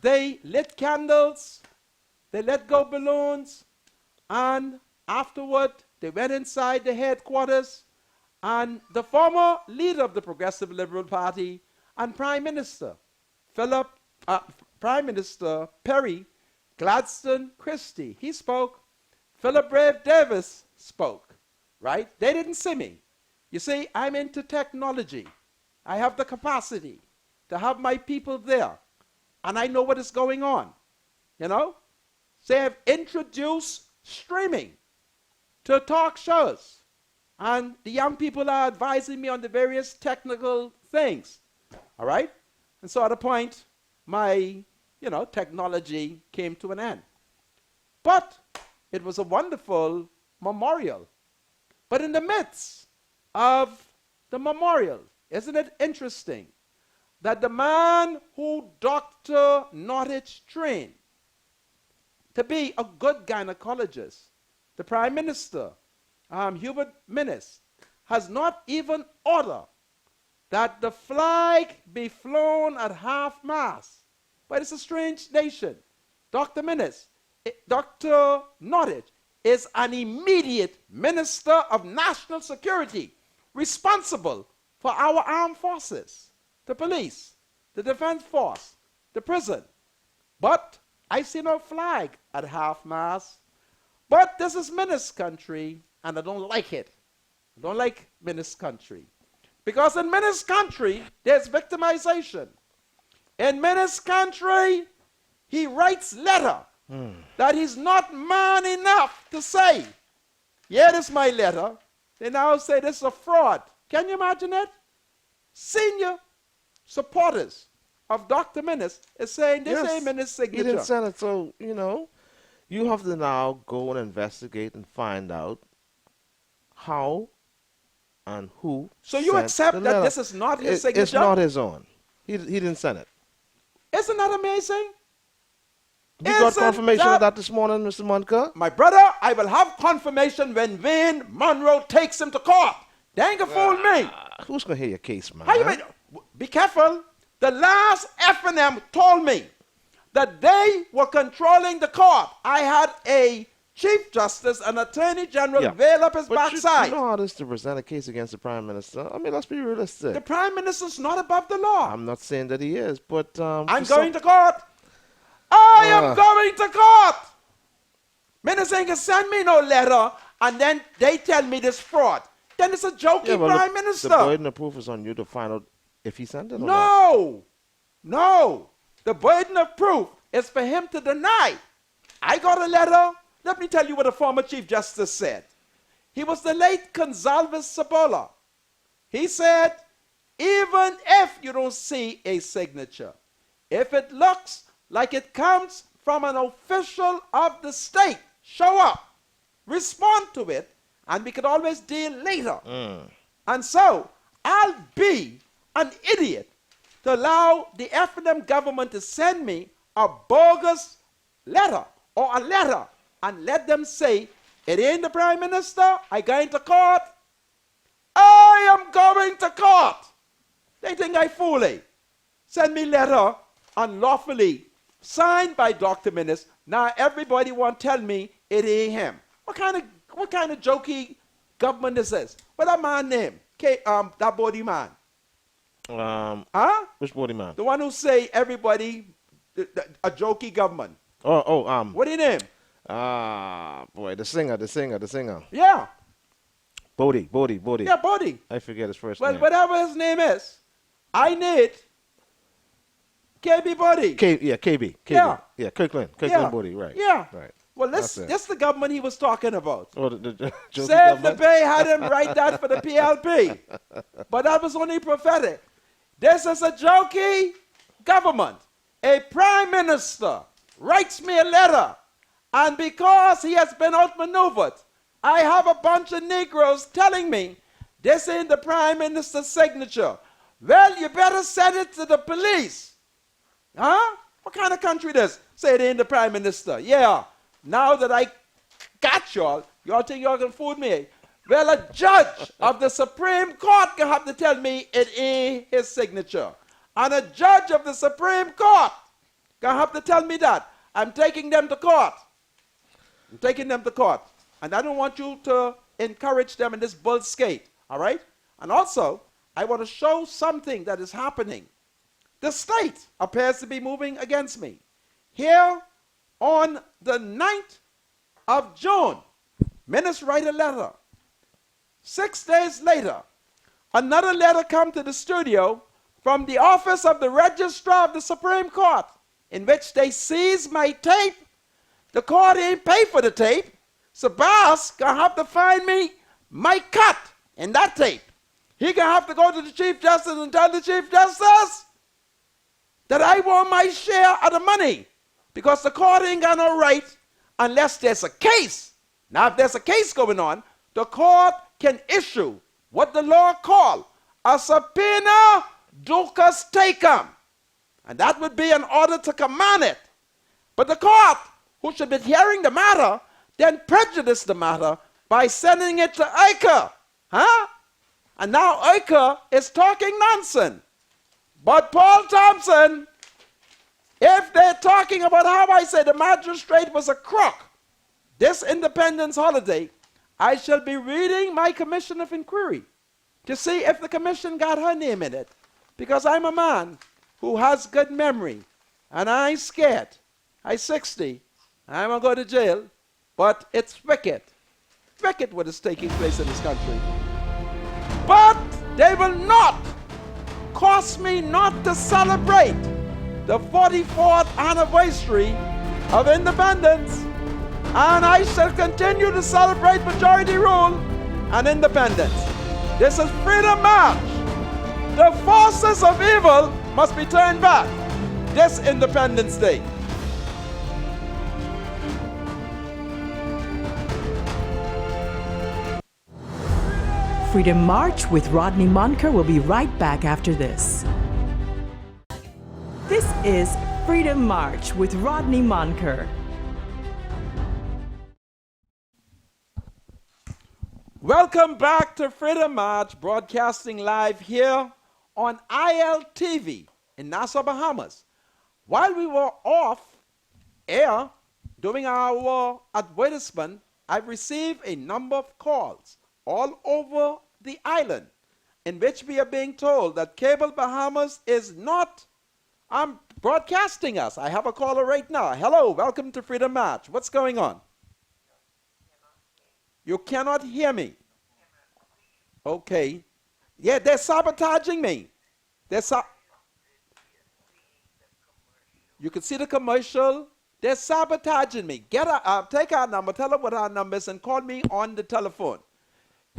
they lit candles, they let go balloons, and afterward they went inside the headquarters, and the former leader of the Progressive Liberal Party and Prime Minister, Prime Minister Perry Gladstone Christie, he spoke. Philip Brave Davis spoke, right? They didn't see me. You see, I'm into technology. I have the capacity to have my people there, and I know what is going on, you know? So they have introduced streaming to talk shows, and the young people are advising me on the various technical things, all right? And so at a point, my, technology came to an end. But it was a wonderful memorial. But in the midst of the memorial, isn't it interesting that the man who Dr. Nottage trained to be a good gynecologist, the Prime Minister, Hubert Minnis, has not even ordered that the flag be flown at half-mast. But it's a strange nation. Dr. Minnis, Dr. Nottage is an immediate Minister of National Security responsible for our armed forces, the police, the defense force, the prison. But I see no flag at half-mast. But this is Minnis country, and I don't like it. I don't like Minnis country. Because in Minnis country, there's victimization. In Minnis country, he writes letter that he's not man enough to say, here is my letter. They now say this is a fraud. Can you imagine it? Senior supporters of Dr. Minnis is saying this ain't Minnis' signature. He didn't send it, so, you have to now go and investigate and find out how and who. So you sent accept the that letter. this is not his signature? It's not his own. He didn't send it. Isn't that amazing? You got confirmation of that this morning, Mr. Moncur? My brother, I will have confirmation when Wayne Monroe takes him to court. They ain't gonna fool me. Who's gonna hear your case, man? How you mean? Be careful. The last F&M told me that they were controlling the court. I had a Chief Justice and Attorney General veil up his But backside. you know how it is to present a case against the Prime Minister? I mean, let's be realistic. The Prime Minister's not above the law. I'm not saying that he is, but... I'm going to court. I am going to court. Minister ain't gonna send me no letter, and then they tell me this fraud. Then it's a jokey Prime Minister. The burden of proof is on you to find out if he sent it or not. No. The burden of proof is for him to deny. I got a letter. Let me tell you what a former Chief Justice said. He was the late Gonsalves Cibola. He said, even if you don't see a signature, if it looks like it comes from an official of the state, show up, respond to it, and we could always deal later. And so, I'll be an idiot to allow the F&M government to send me a bogus letter or a letter and let them say, it ain't the Prime Minister, I going to court. I am going to court. They think I fooling. Send me letter unlawfully signed by Dr. Minnis. Now everybody want to tell me it ain't him. What kind of jokey government is this? What that man name? That body man. Which body man? The one who say everybody a jokey government. What do you name? Boy, the singer. Yeah. Bodie. Yeah, Bodie. I forget his first Well, name. whatever his name is, I need KB Bodie. KB. Yeah, Kirkland Bodie, right. Yeah. Right. Well, this the government he was talking about. Oh, the Save the Bay had him write that for the PLP. But that was only prophetic. This is a jokey government. A Prime Minister writes me a letter, and because he has been outmaneuvered, I have a bunch of Negroes telling me this ain't the Prime Minister's signature. Well, you better send it to the police. Huh? What kind of country this? Say it ain't the Prime Minister. Yeah. Now that I got y'all think y'all can fool me. Well, a judge of the Supreme Court can have to tell me it ain't his signature. And a judge of the Supreme Court can have to tell me that. I'm taking them to court. And I don't want you to encourage them in this bull skate. All right? And also, I want to show something that is happening. The state appears to be moving against me. Here, on the 9th of June, Minnis write a letter. 6 days later, another letter come to the studio from the office of the Registrar of the Supreme Court, in which they seize my tape. The court ain't pay for the tape. So Bass gonna have to find me my cut in that tape. He gonna have to go to the Chief Justice and tell the Chief Justice that I want my share of the money, because the court ain't got no right unless there's a case. Now, if there's a case going on, the court can issue what the law call a subpoena duces tecum. And that would be an order to command it. But the court, who should be hearing the matter, then prejudice the matter by sending it to Eicher. Huh? And now Eicher is talking nonsense. But Paul Thompson, if they're talking about how I said the magistrate was a crook, this Independence holiday, I shall be reading my commission of inquiry to see if the commission got her name in it. Because I'm a man who has good memory, and I ain't scared. I'm 60, I'm going to go to jail, but it's wicked. Wicked what is taking place in this country. But they will not cause me not to celebrate the 44th anniversary of independence. And I shall continue to celebrate majority rule and independence. This is Freedom March. The forces of evil must be turned back this Independence Day. Freedom March with Rodney Monker will be right back after this. This is Freedom March with Rodney Monker. Welcome back to Freedom March, broadcasting live here on ILTV in Nassau, Bahamas. While we were off air doing our advertisement, I've received a number of calls all over the island in which we are being told that Cable Bahamas is not broadcasting us. I have a caller right now. Hello, welcome to Freedom March. What's going on? You cannot hear me. Okay. Yeah, they're sabotaging me. You can see the commercial. They're sabotaging me. Take our number, tell them what our number is, and call me on the telephone.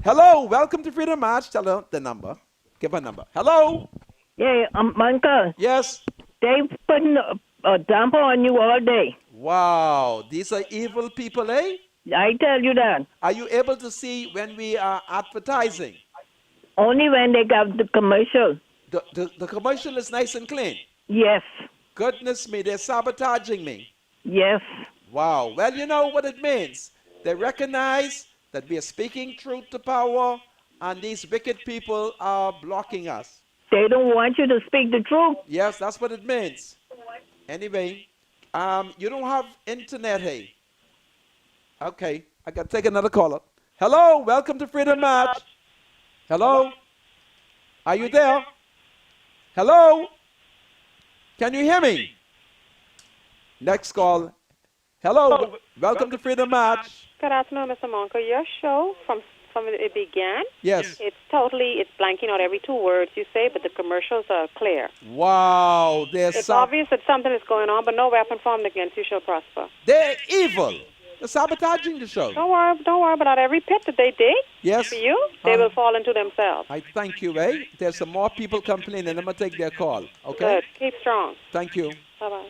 Hello, welcome to Freedom March. Tell her the number. Give her number. Hello? Yeah, Uncle, Yes? they putting a damper on you all day. Wow, these are evil people, eh? I tell you that. Are you able to see when we are advertising? Only when they got the commercial. The commercial is nice and clean. Yes, Goodness me, they're sabotaging me. yes. Wow. Well, you know what it means. They recognize that we are speaking truth to power, and these wicked people are blocking us. They don't want you to speak the truth. Yes, that's what it means. Anyway, you don't have internet, hey? Okay, I got to take another caller. Hello, welcome to Freedom March. Hello? Are you there? Hello? Can you hear me? Next call. Hello, welcome to Freedom March. Good afternoon, Mr. Monka. Your show, from it began, Yes. it's blanking out every two words you say, but the commercials are clear. Wow, It's obvious that something is going on, but no weapon formed against you shall prosper. they're evil. They're sabotaging the show. Don't worry about every pit that they dig Yes. for you, they will fall into themselves. I thank you, eh? There's some more people complaining. I'm going to take their call. Okay? Good. Keep strong. Thank you. Bye-bye.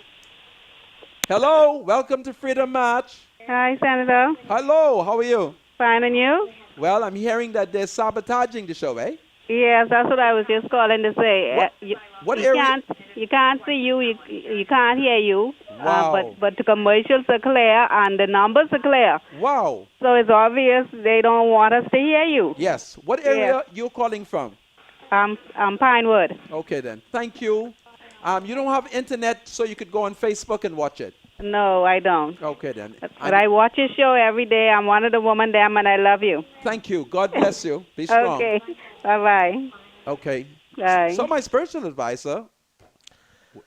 Hello, welcome to Freedom March. Hi, Senator. Hello, how are you? Fine, and you? Well, I'm hearing that they're sabotaging the show, eh? Yes, that's what I was just calling to say. What you area- can't see you. You can't hear you. Wow. But the commercials are clear and the numbers are clear. Wow. So it's obvious they don't want us to hear you. Yes. What area you calling from? I'm Pinewood. Okay, then. Thank you. You don't have internet, so you could go on Facebook and watch it. No, I don't. Okay, then. But I watch your show every day. I'm one of the women there, and I love you. Thank you. God bless you. Be strong. Okay. Bye-bye. Okay. Bye. So my spiritual advisor,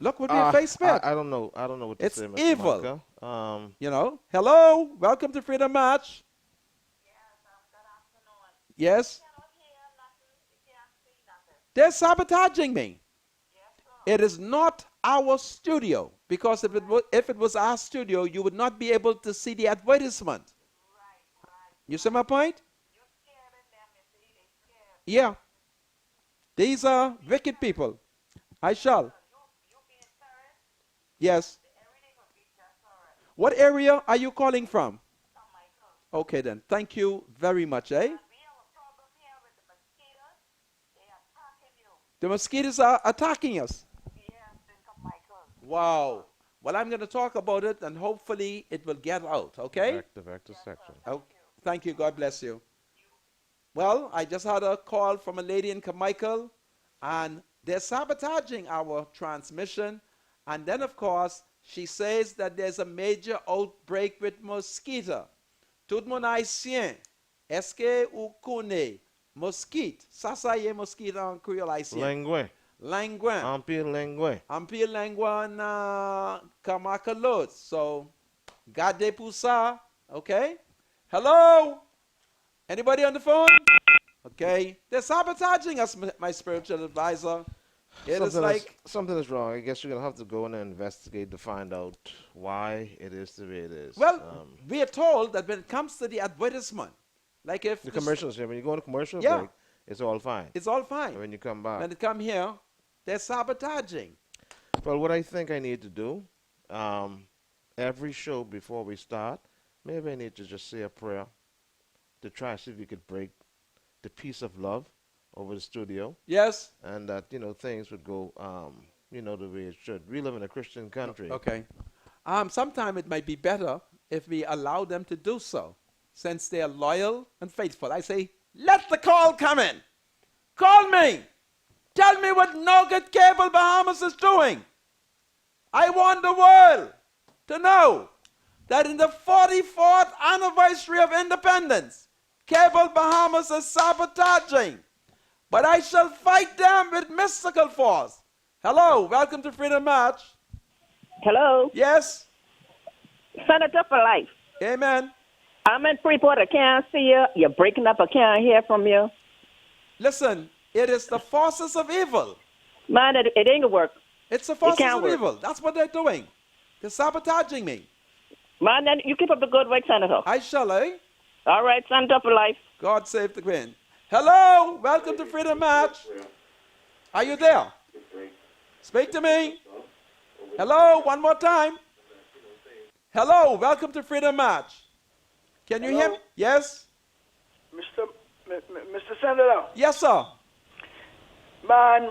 look what we Facebook. I don't know. I don't know what to It's say, Mr. evil. Marco. You know. Hello. Welcome to Freedom March. Yes. They're sabotaging me. It is not our studio, because if it was our studio, you would not be able to see the advertisement. You see my point? Yeah. These are wicked people. I shall. Yes. What area are you calling from? Okay, then. Thank you very much, eh? The mosquitoes are attacking us. Wow. Well, I'm going to talk about it, and hopefully it will get out, okay? The vector section. Oh, thank you. God bless you. Well, I just had a call from a lady in Carmichael, and they're sabotaging our transmission. And then, of course, she says that there's a major outbreak with mosquito. Tout mon haïtien, est-ce que vous connaissez mosquito? Ça, ça y est mosquito en créole haïtien. Langue. Langouin. Empire langue. Empire langua na Kamakalot. So, gade pour ça. Okay? Hello? Anybody on the phone? Okay. They're sabotaging us, my spiritual advisor. It is like... Something is wrong. I guess you're going to have to go in and investigate to find out why it is the way it is. Well, we are told that when it comes to the advertisement, like if... The commercials, when you go on a commercial Yeah. break, it's all fine. It's all fine. And when you come back. When they come here, they're sabotaging. Well, what I think I need to do, every show before we start, maybe I need to just say a prayer to try to see if we could break the peace of love over the studio, Yes? and that, things would go, the way it should. We live in a Christian country. Okay. Sometime it might be better if we allow them to do so. since they are loyal and faithful. I say, let the call come in. Call me. Tell me what Nugget Cable Bahamas is doing. I want the world to know that in the 44th anniversary of independence, Cable Bahamas is sabotaging. But I shall fight them with mystical force. Hello, welcome to Freedom March. Hello, Yes? Senator for Life. Amen. I'm in Freeport. I can't see you. You're breaking up. I can't hear from you. Listen, it is the forces of evil. Man, it ain't gonna work. It's the forces can't of work. evil. That's what they're doing. They're sabotaging me. Man, then you keep up the good work, Senator. I shall, eh? All right, Senator for Life. God save the Queen. Hello, welcome to Freedom March. Are you there? Speak to me. Hello, one more time. Hello, welcome to Freedom March. Can you hear me? Yes? Mr. Senator, Yes, sir. man,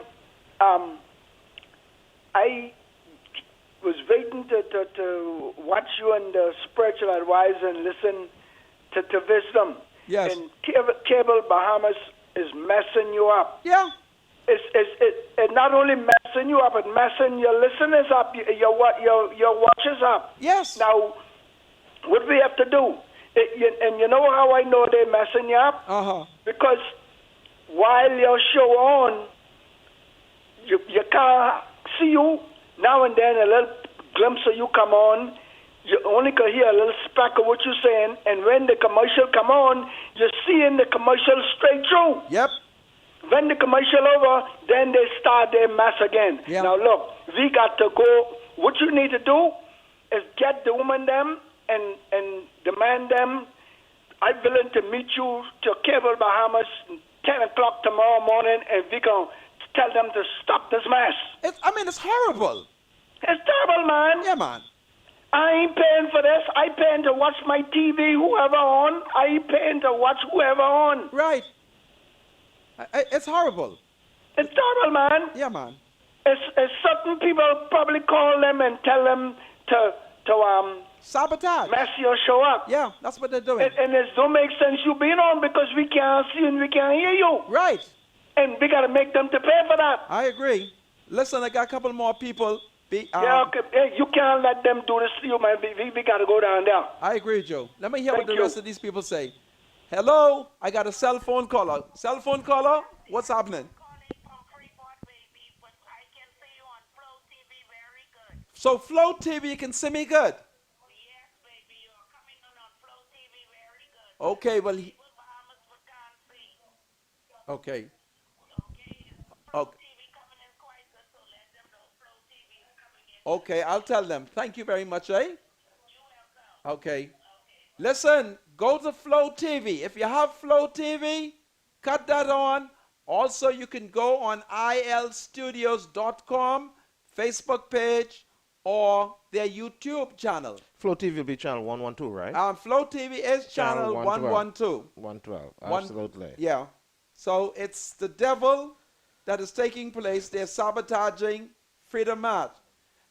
I was waiting to watch you and the spiritual advisor and listen to wisdom. Yes. And Cable Bahamas is messing you up. Yeah. It's not only messing you up, it's messing your listeners up, your watchers up. Yes. Now, what we have to do, and you know how I know they're messing you up? Uh-huh. Because while your show on, you can't see you. Now and then a little glimpse of you come on. You only can hear a little speck of what you're saying. And when the commercial come on, you're seeing the commercial straight through. Yep. When the commercial over, then they start their mess again. Yeah. Now look, we got to go. What you need to do is get the woman them and demand them. I'm willing to meet you to Cable Bahamas 10 o'clock tomorrow morning, and we can tell them to stop this mess. It's horrible. It's terrible, man. Yeah, man. I ain't paying for this. I paying to watch my TV, whoever on. I ain't paying to watch whoever on. Right. It's horrible. It's terrible, man. Yeah, man. It's certain people probably call them and tell them to Sabotage. mess your show up. Yeah, that's what they're doing. And it don't make sense you being on because we can't see and we can't hear you. Right. And we got to make them to pay for that. I agree. Listen, I got a couple more people. Yeah, okay. Hey, you can't let them do this to you, man. We got to go down there. I agree, Joe. Let me hear what Thank the you. rest of these people say. Hello, I got a cell phone caller. Cell phone caller, what's happening? So Flow TV, you can see me good. Okay, well, okay. Okay. Okay, I'll tell them. Thank you very much, eh? Okay. Listen, go to Flow TV. If you have Flow TV, cut that on. Also, you can go on ilstudios.com, Facebook page, or their YouTube channel. Flow TV will be channel 112, right? Flow TV is channel 112. 112, absolutely. Yeah. So it's the devil that is taking place. They're sabotaging Freedom March.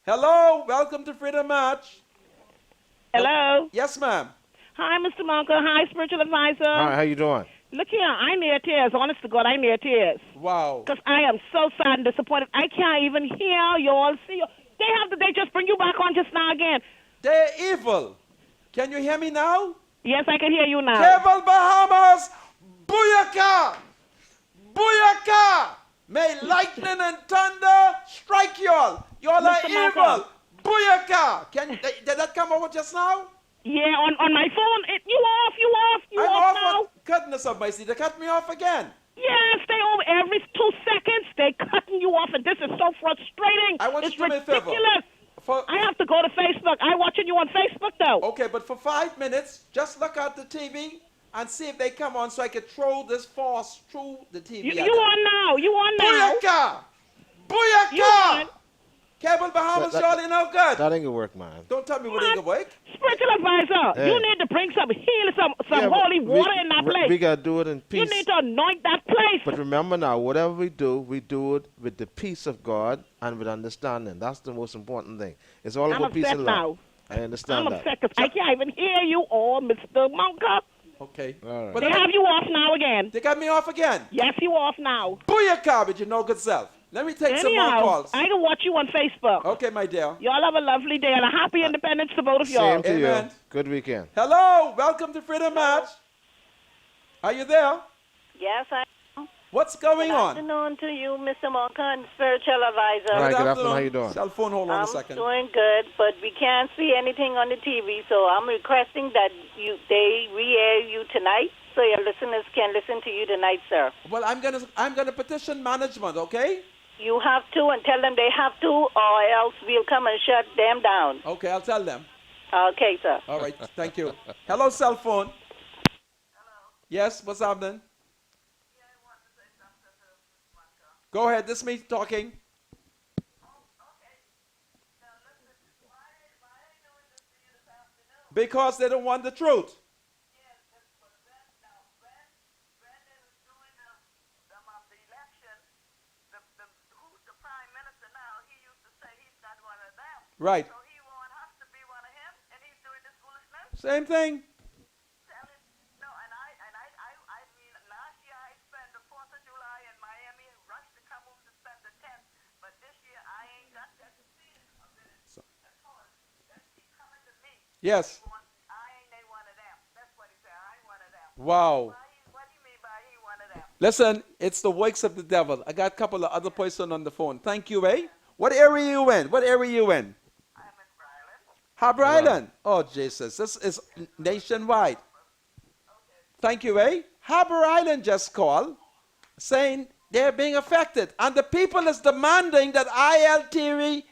Hello, welcome to Freedom March. Hello. Yes, ma'am. Hi, Mr. Monka. Hi, spiritual advisor. Hi, how you doing? Look here, I'm near tears. Honest to God, I'm near tears. Wow. Because I am so sad and disappointed. I can't even hear you all. See you. They just bring you back on just now again. They're evil. Can you hear me now? Yes, I can hear you now. Cable Bahamas, booyaka! Booyaka! May lightning and thunder strike y'all. Y'all are Mr. evil. Monka. Booyaka! Did that come over just now? Yeah, on my phone. You off I'm off now. off. Goodness of mercy, they cut me off again. Yes, they over every 2 seconds. They cutting you off, and this is so frustrating. I want it's you to do me a favor. ridiculous. I have to go to Facebook. I'm watching you on Facebook, though. Okay, but for 5 minutes, just look at the TV and see if they come on so I can throw this force through the TV. You on now. You on now. Booyaka! You Booyaka! on. Cable Bahamas, y'all ain't no good. That ain't gonna work, man. Don't tell me what ain't gonna work. Spiritual advisor, Hey. you need to bring some Yeah, holy but water in that place. We gotta do it in You peace. need to anoint that place. But remember now, whatever we do it with the peace of God and with understanding. That's the most important thing. It's all I'm about peace upset and love. now. I understand I'm that. upset because I can't even hear you all, Mr. Monka. Okay. All right. But They have you off now again. they got me off again. Yes, you off now. Booyah, with your no good self. Let me take some more Anyhow, calls. I can watch you on Facebook. Okay, my dear. Y'all have a lovely day and a happy independence to both of y'all. Same to Amen. you. Good weekend. Hello, welcome to Freedom Match. Are you there? Yes, I. What's going Good on? afternoon to you, Mr. Monkan, spiritual advisor. All right, good afternoon. How you doing? Cell phone, hold on a I'm second. doing good, but we can't see anything on the TV, so I'm requesting that they re-air you tonight so your listeners can listen to you tonight, sir. Well, I'm gonna petition management, okay? You have to, and tell them they have to, or else we'll come and shut them down. Okay, I'll tell them. Okay, sir. All right, thank you. Hello, cell phone. Hello. Yes, what's happening? Go ahead, this is me talking. Because they don't want the truth. Right. So he wants us to be one of him, and he's doing this foolishness. Same thing. No, and I mean, last year I spent the 4th of July in Miami, rushed to come home to spend the 10th, but this year I ain't got that to see it. He's coming to me. Yes. I ain't one of them. That's what he said. I ain't one of them. Wow. What do you mean by he one of them? Listen, it's the works of the devil. I got a couple of other person on the phone. Thank you, eh? What area you in? What area you in? Harbor Island. Oh, Jesus. This is nationwide. Thank you, eh? Harbor Island just called saying they're being affected. And the people is demanding that ILTV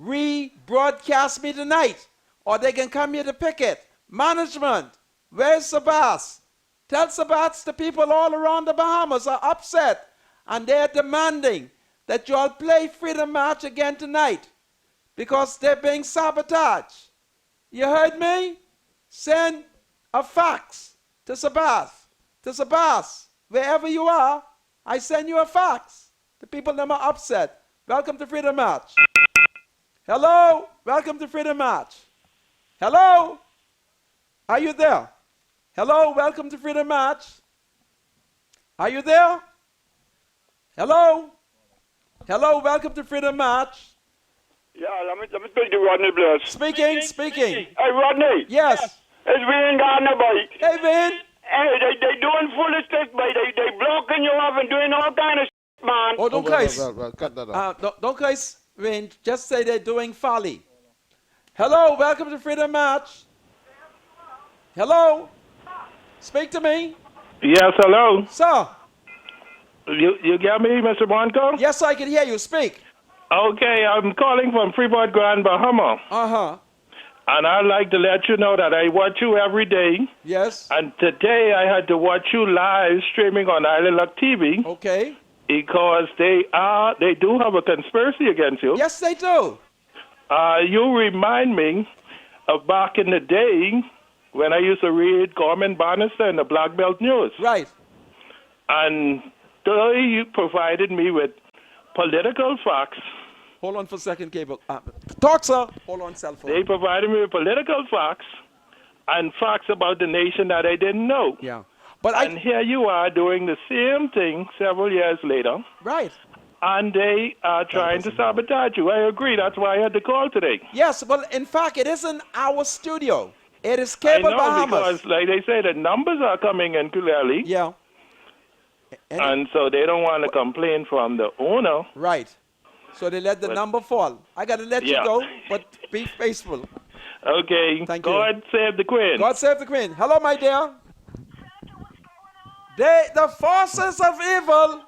rebroadcast me tonight. Or they can come here to picket. Management, where's Sabas? Tell Sabas the people all around the Bahamas are upset. And they're demanding that you all play Freedom March again tonight. Because they're being sabotaged. You heard me? Send a fax to Sabas. To Sabas. Wherever you are, I send you a fax. The people that are upset. Welcome to Freedom March. Hello? Welcome to Freedom March. Hello? Are you there? Hello? Welcome to Freedom March. Are you there? Hello? Hello? Welcome to Freedom March. Yeah, let me speak to Rodney Bliss. Speaking. Hey, Rodney. Yes. It's Wayne Gardner, boy. Hey, Vin. Hey, they doing foolishness, boy. They blocking you off and doing all kind of shit, man. Oh, don't curse. Well, cut that off. Don't curse, Vin. Just say they're doing folly. Hello, welcome to Freedom March. Hello. Speak to me. Yes, hello. Sir. You get me, Mr. Bronco? Yes, I can hear you. Speak. Okay, I'm calling from Freeport, Grand Bahama. Uh-huh. And I'd like to let you know that I watch you every day. Yes. And today I had to watch you live streaming on Island Luck TV. Okay. Because they do have a conspiracy against you. Yes, they do. You remind me of back in the day when I used to read Gorman Bannister and the Black Belt News. Right. And they provided me with political facts. Hold on for a second, Cable. Talk, sir. Hold on, cell phone. They provided me with political facts and facts about the nation that I didn't know. Yeah. And here you are doing the same thing several years later. Right. And they are trying to sabotage you. I agree. That's why I had to call today. Yes, well, in fact, it isn't our studio. It is Cable I know, Bahamas. because, like they say, the numbers are coming in clearly. Yeah. And so they don't want to complain from the owner. Right. So they let the number fall. I got to let you Yeah. go, but be faithful. Okay. Thank you. God save the Queen. God save the Queen. Hello, my dear. The forces of evil.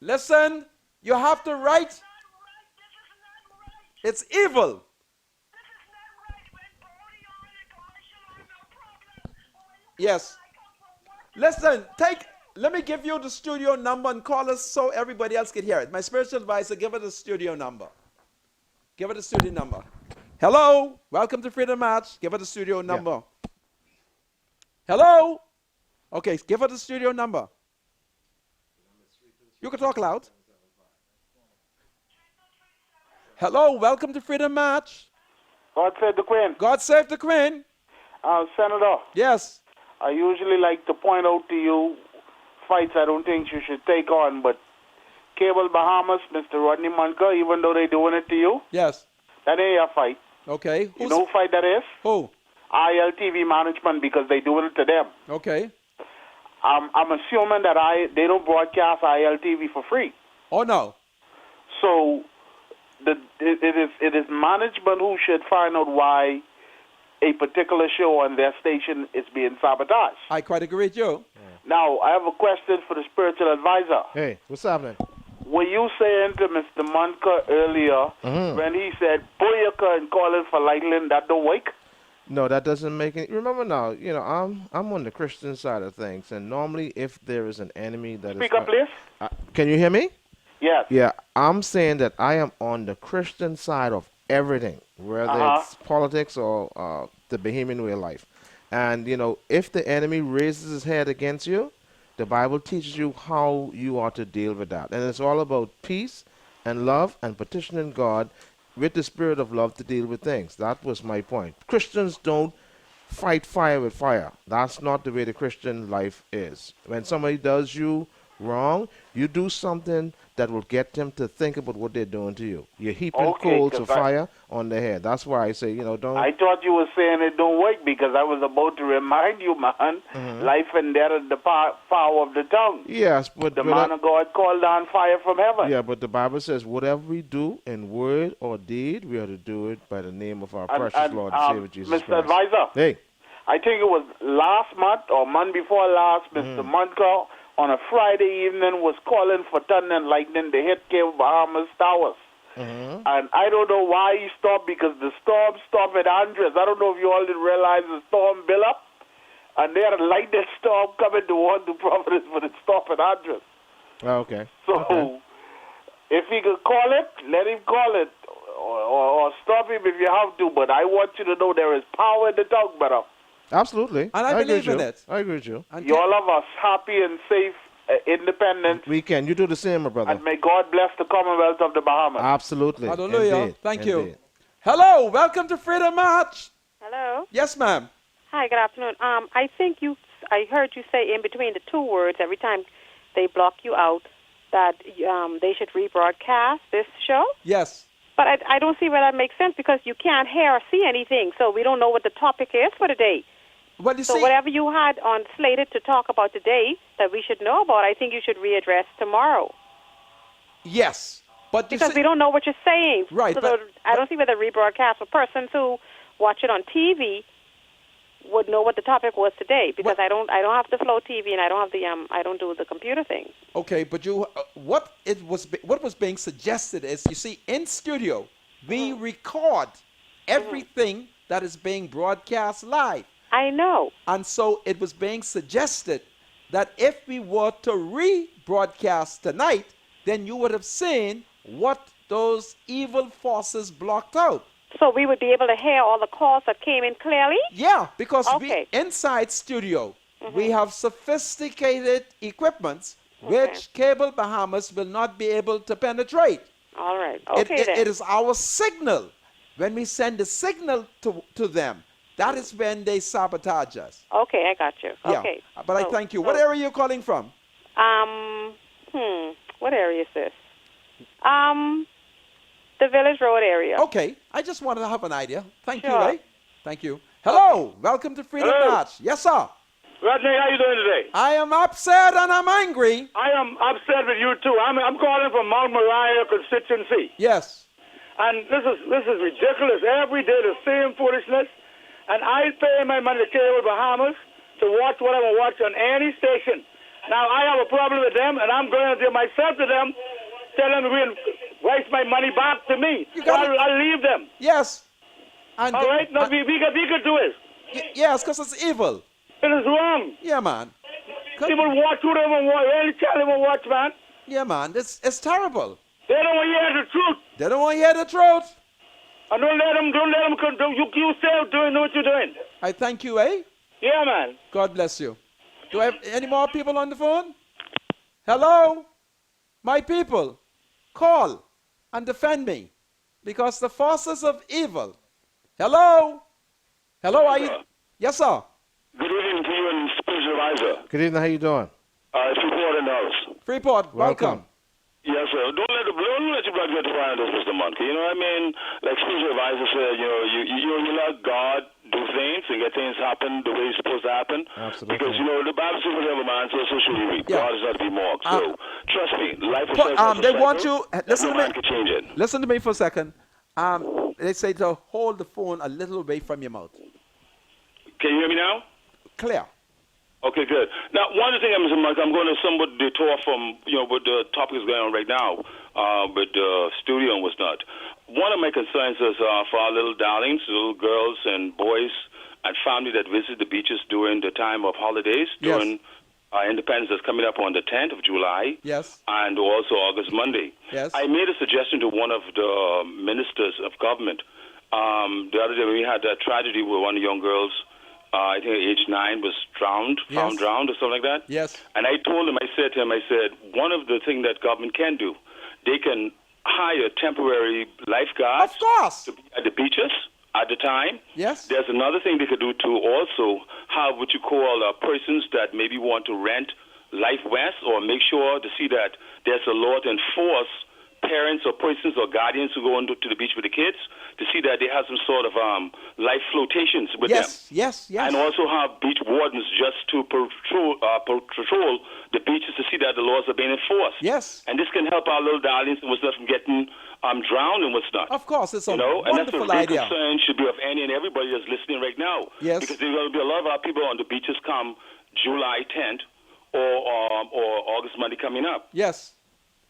Listen, you have to write. It's evil. Yes. Listen, let me give you the studio number and call us so everybody else can hear it. My spiritual advisor, give her the studio number. Give her the studio number. Hello, welcome to Freedom March. Give her the studio number. Hello? Okay, give her the studio number. You can talk loud. Hello, welcome to Freedom March. God save the Queen. God save the Queen. Senator, Yes. I usually like to point out to you fights I don't think you should take on, but Cable Bahamas, Mr. Rodney Munker, even though they're doing it to you, Yes. that ain't your fight. Okay. You know who fight that is? Who? ILTV management, because they doing it to them. Okay. I'm assuming that they don't broadcast ILTV for free. Oh, no. So it is management who should find out why a particular show on their station is being sabotaged. I quite agree with you. Now, I have a question for the spiritual advisor. Hey, what's happening? Were you saying to Mr. Munker earlier when he said, Boyaka and calling for lightning, that don't work? No, that doesn't make any. Remember now, I'm on the Christian side of things, and normally if there is an enemy that Speak up, please. Can you hear me? Yes. Yeah, I'm saying that I am on the Christian side of everything, whether it's politics or the Bahamian way of life. And, if the enemy raises his head against you, the Bible teaches you how you are to deal with that. And it's all about peace and love and petitioning God with the spirit of love to deal with things. That was my point. Christians don't fight fire with fire. That's not the way the Christian life is. When somebody does you wrong, you do something that will get them to think about what they're doing to you. You're heaping coals of fire on their head. That's why I say, don't... I thought you were saying it don't work because I was about to remind you, man, life and death is the power of the tongue. Yes, but... The man of God called down fire from heaven. Yeah, but the Bible says whatever we do in word or deed, we are to do it by the name of our precious Lord and Savior Jesus Mr. Christ. Advisor. Hey. I think it was last month or month before last, Mr. Munker on a Friday evening was calling for thunder and lightning to hit Cable Bahamas towers. And I don't know why he stopped, because the storm stopped at Andres. I don't know if you all didn't realize the storm built up, and they had a lightning storm coming to warn the Providence, but it stopped at Andres. Oh, okay. So if he could call it, let him call it, or stop him if you have to. But I want you to know there is power in the tongue, brother. Absolutely. And I believe in it. I agree with you. You all of us happy and safe, independent. We can. You do the same, my brother. And may God bless the Commonwealth of the Bahamas. Absolutely. Hallelujah. Indeed. Thank Indeed. you. Hello. Welcome to Freedom March. Hello. Yes, ma'am. Hi, good afternoon. I think I heard you say in between the two words, every time they block you out, that they should rebroadcast this show. Yes. But I don't see where that makes sense, because you can't hear or see anything, so we don't know what the topic is for today. Well, you so see, whatever you had on slated to talk about today that we should know about, I think you should readdress tomorrow. Yes. But because we don't know what you're saying. Right. So I don't see whether rebroadcast for persons who watch it on TV would know what the topic was today, because I don't have the Flow TV, and I don't have the I don't do the computer thing. Okay, but what was being suggested is, you see, in studio we record everything that is being broadcast live. I know. And so it was being suggested that if we were to rebroadcast tonight, then you would have seen what those evil forces blocked out. So we would be able to hear all the calls that came in clearly? Yeah, because we inside studio, we have sophisticated equipments which Cable Bahamas will not be able to penetrate. All right. Okay, then. It is our signal. When we send a signal to them, that is when they sabotage us. Okay, I got you. Yeah. Okay. But I thank you. What area are you calling from? What area is this? The Village Road area. Okay. I just wanted to have an idea. Thank you, Sure. eh? Thank you. Hello. Welcome to Freedom March. Yes, sir. Rodney, how you doing today? I am upset and I'm angry. I am upset with you too. I'm calling from Mount Moriah constituency. Yes. And this is ridiculous. Every day the same foolishness. And I pay my money to Cable Bahamas to watch whatever I watch on any station. Now I have a problem with them, and I'm going to do myself to them, tell them to waste my money back to me. I'll leave them. Yes. And all right. No, we could do it. Yes, because it's evil. It is wrong. Yeah, man. People watch who they want to watch. Really tell them to watch, man. Yeah, man. It's terrible. They don't want to hear the truth. They don't want to hear the truth. And don't let them you still doing what you're doing. I thank you, eh? Yeah, man. God bless you. Do I have any more people on the phone? Hello? My people, call and defend me, because the forces of evil Hello? Hello, are you? Yes, sir. Good evening to you and Spiritual Advisor. Good evening. How you doing? Freeport in the house. Freeport, welcome. Yes, sir. Don't let your blood get wild, Mr. Monkey. You know what I mean? Like Spiritual Advisor said, you let God do things and get things happen the way it's supposed to happen. Absolutely. Because, the Bible says whatever man sows, so should he reap. Yeah. God is not to be mocked. So, trust me, life is They want you, listen to me. can change it. Listen to me for a second. They say to hold the phone a little away from your mouth. Can you hear me now? Clear. Okay, good. Now, one of the things, Mr. Mike, I'm going to somewhat detour from, what the topic is going on right now with the studio and whatnot. One of my concerns is for our little darlings, little girls and boys and family that visit the beaches during the time of holidays, during Independence that's coming up on the 10th of July. Yes. And also August Monday. Yes. I made a suggestion to one of the ministers of government. The other day we had a tragedy where one of the young girls, I think age 9, was found drowned or something like that. Yes. And I told him, I said, one of the things that government can do, they can hire temporary lifeguards. Of course. To be at the beaches at the time. Yes. There's another thing they could do to also have what you call persons that maybe want to rent life vests or make sure to see that there's a law to enforce parents or persons or guardians who go to the beach with the kids to see that they have some sort of life flotations with them. Yes. And also have beach wardens just to patrol the beaches to see that the laws are being enforced. Yes. And this can help our little darlings and what's not from getting drowned and what's not. Of course, it's a and that's a wonderful big idea. concern should be of any and everybody that's listening right now. Yes. Because there's going to be a lot of our people on the beaches come July 10th or August Monday coming up. Yes.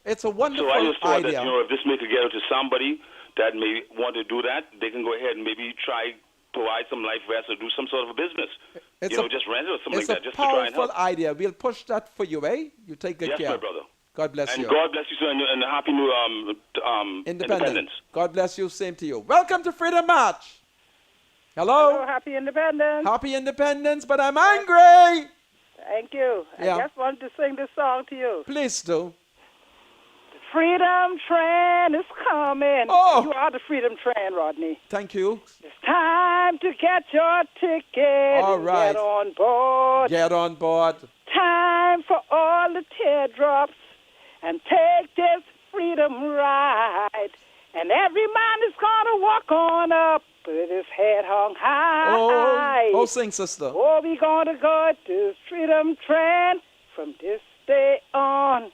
It's a wonderful So I just thought idea. that, if this may could get to somebody that may want to do that, they can go ahead and maybe try provide some life vests or do some sort of a business. Just rent it or something like that, just to try and It's a help. powerful idea. We'll push that for you, eh? You take good Yes, care. my brother. God bless And you. God bless you, sir, and a happy new Independence. God bless you. Same to you. Welcome to Freedom March. Hello. Happy Independence. Happy Independence, but I'm angry. Thank you. Yeah. I just wanted to sing this song to you. Please do. Freedom train is coming. Oh. You are the freedom train, Rodney. Thank you. It's time to get your ticket. All and right. Get on board. Get on board. Time for all the teardrops and take this freedom ride. And every man is gonna walk on up with his head hung high. Oh, sing, sister. Oh, we gonna go to this freedom train from this day on.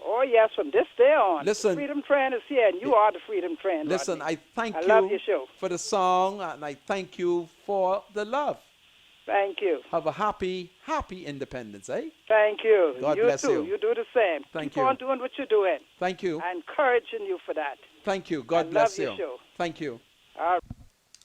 Oh, yes, from this day on. Listen. The freedom train is here, and you are the freedom train, Listen, Rodney. I thank I you love your show. for the song, and I thank you for the love. Thank you. Have a happy, happy Independence, eh? Thank you. God you bless too. you. You do the same. Thank Keep you. on doing what you're doing. Thank you. I'm encouraging you for that. Thank you. God I bless love you. your show. Thank you. All right.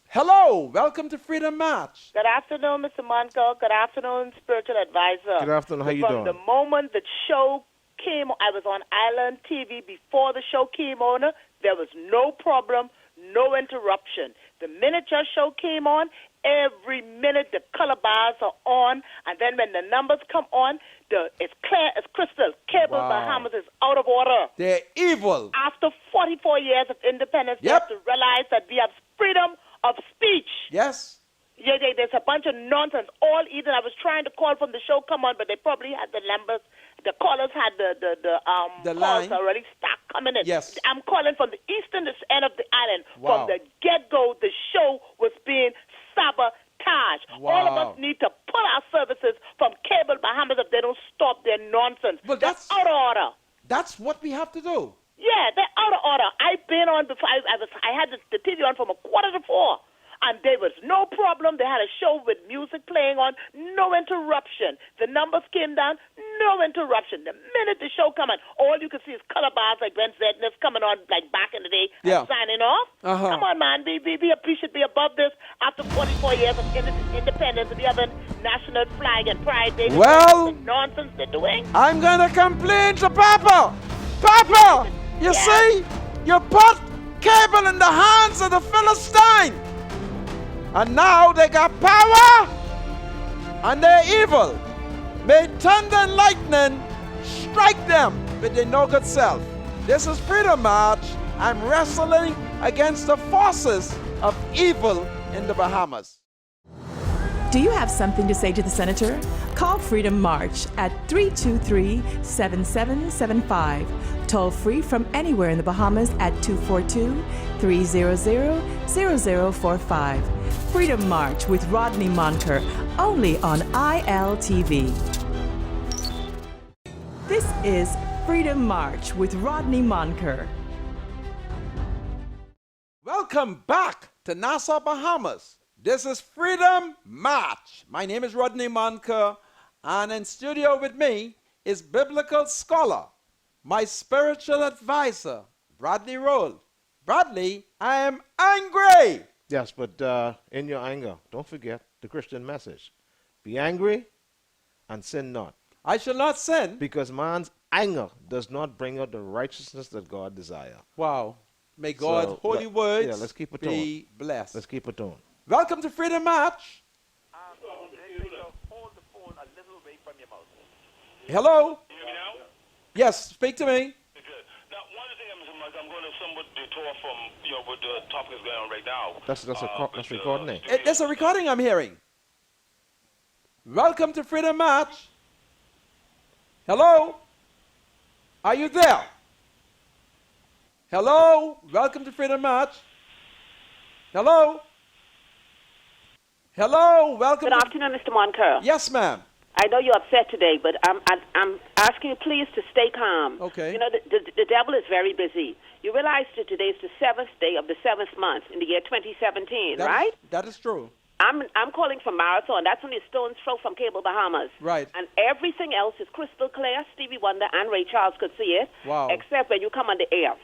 Hello. Welcome to Freedom March. Good afternoon, Mr. Monco. Good afternoon, Spiritual Advisor. Good afternoon. How you From doing? the moment the show came, I was on Island TV before the show came on. There was no problem, no interruption. The minute your show came on, every minute the color bars are on, and then when the numbers come on, it's clear as crystal. Cable Wow. Bahamas is out of order. They're evil. After 44 years of independence, you have to realize that we have freedom of speech. Yes. Yeah, there's a bunch of nonsense. All evening I was trying to call from the show come on, but they probably had the numbers. The callers had the calls line. already start coming in. Yes. I'm calling from the eastern end of the island. Wow. From the get-go, the show was being sabotaged. All of Wow. us need to pull our services from Cable Bahamas if they don't stop their nonsense. But that's out of order. That's what we have to do. Yeah, they're out of order. I've been on before. I had the TV on from 3:45, and there was no problem. They had a show with music playing on, no interruption. The numbers came down, no interruption. The minute the show come on, all you can see is color bars like Ben Zedness coming on like back in the day, Yeah. and signing off. Uh-huh. Come on, man. We should be above this. After 44 years of independence, we have a national flag and pride day. Well- the nonsense they're doing. I'm going to complain to Papa. Papa, you see, you put Cable in the hands of the Philistine. And now they got power and they're evil. May thunder and lightning strike them with their no good self. This is Freedom March. I'm wrestling against the forces of evil in the Bahamas. Do you have something to say to the senator? Call Freedom March at 323-7775. Toll free from anywhere in the Bahamas at 242-300-0045. Freedom March with Rodney Monker, only on ILTV. This is Freedom March with Rodney Monker. Welcome back to Nassau, Bahamas. This is Freedom March. My name is Rodney Monker, and in studio with me is biblical scholar, my spiritual advisor, Bradley Roll. Bradley, I am angry. Yes, but in your anger, don't forget the Christian message. Be angry and sin not. I shall not sin. Because man's anger does not bring out the righteousness that God desires. Wow. May God's holy words let's keep it be blessed. Let's keep it on. Welcome to Freedom March. Hold the phone a little away from your mouth. Hello? You hear me now? Yes, speak to me. Good. Now, one of the things, I'm going to somewhat detour from, what the topic is going on right now. That's recording it. There's a recording I'm hearing. Welcome to Freedom March. Hello? Are you there? Hello? Welcome to Freedom March. Hello? Hello? Welcome. Good afternoon, Mr. Monker. Yes, ma'am. I know you're upset today, but I'm asking you please to stay calm. Okay. You know, the devil is very busy. You realize that today is the 7th day of the 7th month in the year 2017, right? That is true. I'm calling from Marathon. That's only a stone's throw from Cable Bahamas. Right. And everything else is crystal clear. Stevie Wonder and Ray Charles could see it. Wow. Except when you come on the air.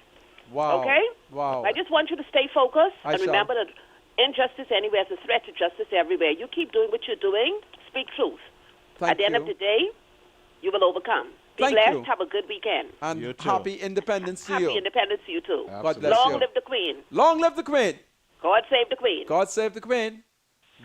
Wow. Okay? Wow. I just want you to stay focused I and shall. remember that injustice anywhere is a threat to justice everywhere. You keep doing what you're doing. Speak truth. At the end of the day, you will overcome. Be Thank blessed. you. Have a good weekend. And You too. happy independence to you. Happy independence to you, too. God bless Long you. live the Queen. Long live the Queen. God save the Queen. God save the Queen.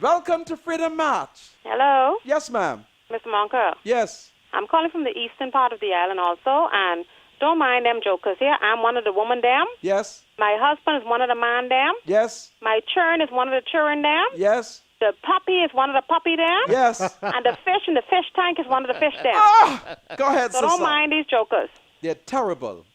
Welcome to Freedom March. Hello, Yes, ma'am. Mr. Monker. Yes. I'm calling from the eastern part of the island also, and don't mind them jokers here. I'm one of the woman them. Yes. My husband is one of the man them. Yes. My churn is one of the children them. Yes. The puppy is one of the puppy them. Yes. And the fish in the fish tank is one of the fish them. Go ahead, So sister. don't mind these jokers. They're terrible.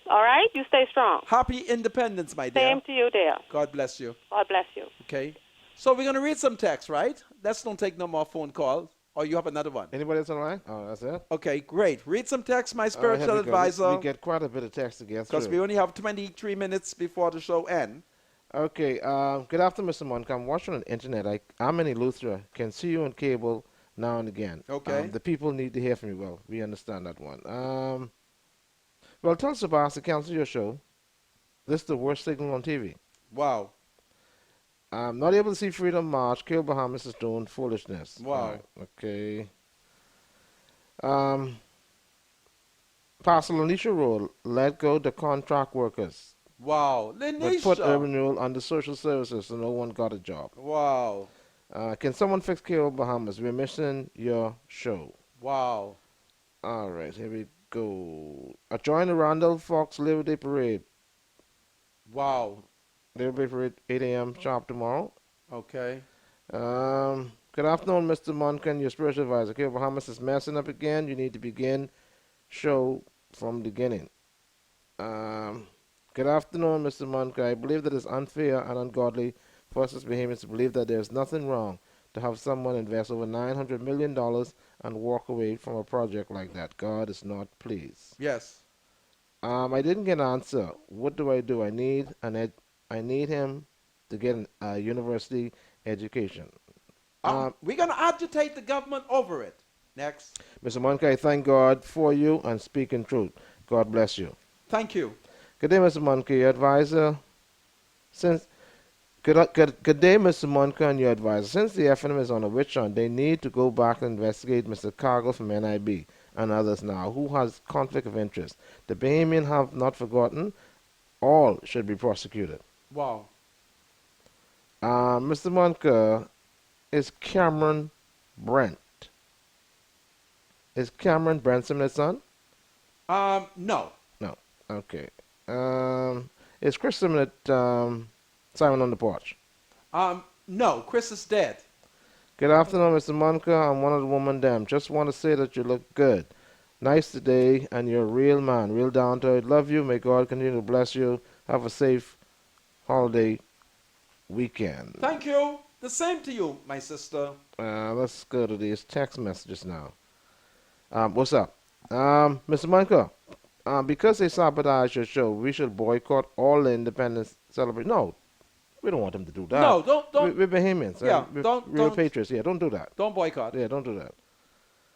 All right? You stay strong. Happy independence, my dear. Same to you, dear. God bless you. God bless you. Okay. So we're going to read some text, right? Let's don't take no more phone calls. Or you have another one? Anybody else online? Oh, that's it? Okay, great. Read some text, my All right, spiritual here we go. advisor. We get quite a bit of text to get Because through. we only have 23 minutes before the show ends. Okay, good afternoon, Mr. Monk. I'm watching on the internet. I'm in Eleuthera. Can see you on cable now and again. Okay. The people need to hear from you. Well, we understand that one. Well, tell Sebastian to cancel your show. This is the worst signal on TV. Wow. I'm not able to see Freedom March. Cable Bahamas is doing foolishness. Wow. Okay. Pastor Lanisha Roll, let go the contract workers. Wow. But put Lanisha. urban renewal under social services so no one got a job. Wow. Can someone fix Cable Bahamas? We're missing your show. Wow. All right, here we go. Join the Randall Fox Labor Day Parade. Wow. Labor Day Parade, 8 a.m. sharp tomorrow. Okay. Good afternoon, Mr. Monken, your spiritual advisor. Cable Bahamas is messing up again. You need to begin show from the beginning. Good afternoon, Mr. Monken. I believe that it's unfair and ungodly for us as Bahamians to believe that there's nothing wrong to have someone invest over $900 million and walk away from a project like that. God is not pleased. Yes. I didn't get an answer. What do? I need I need him to get a university education. We're going to agitate the government over it. Next. Mr. Monk, I thank God for you and speaking truth. God bless you. Thank you. Good day, Mr. Monk, your advisor. Good day, Mr. Monk, and your advisor. Since the FNM is on a witch hunt, they need to go back and investigate Mr. Cargill from NIB and others now who has conflict of interest. The Bahamian have not forgotten. All should be prosecuted. Wow. Mr. Monk, is Cameron Brent? Is Cameron Brent Simmons' son? No. No. Okay. Is Chris Simon at Simon on the Porch? No, Chris is dead. Good afternoon, Mr. Monica. I'm one of the woman them. Just want to say that you look good. Nice today, and you're a real man, real down to earth. Love you. May God continue to bless you. Have a safe holiday weekend. Thank you. The same to you, my sister. Let's go to these text messages now. What's up? Mr. Monica, because they sabotage your show, we should boycott all the independence celebration. No, we don't want them to do that. No, don't. We're Bahamians. Yeah, we're don't. Real patriots. Yeah, don't do that. Don't boycott. Yeah, don't do that.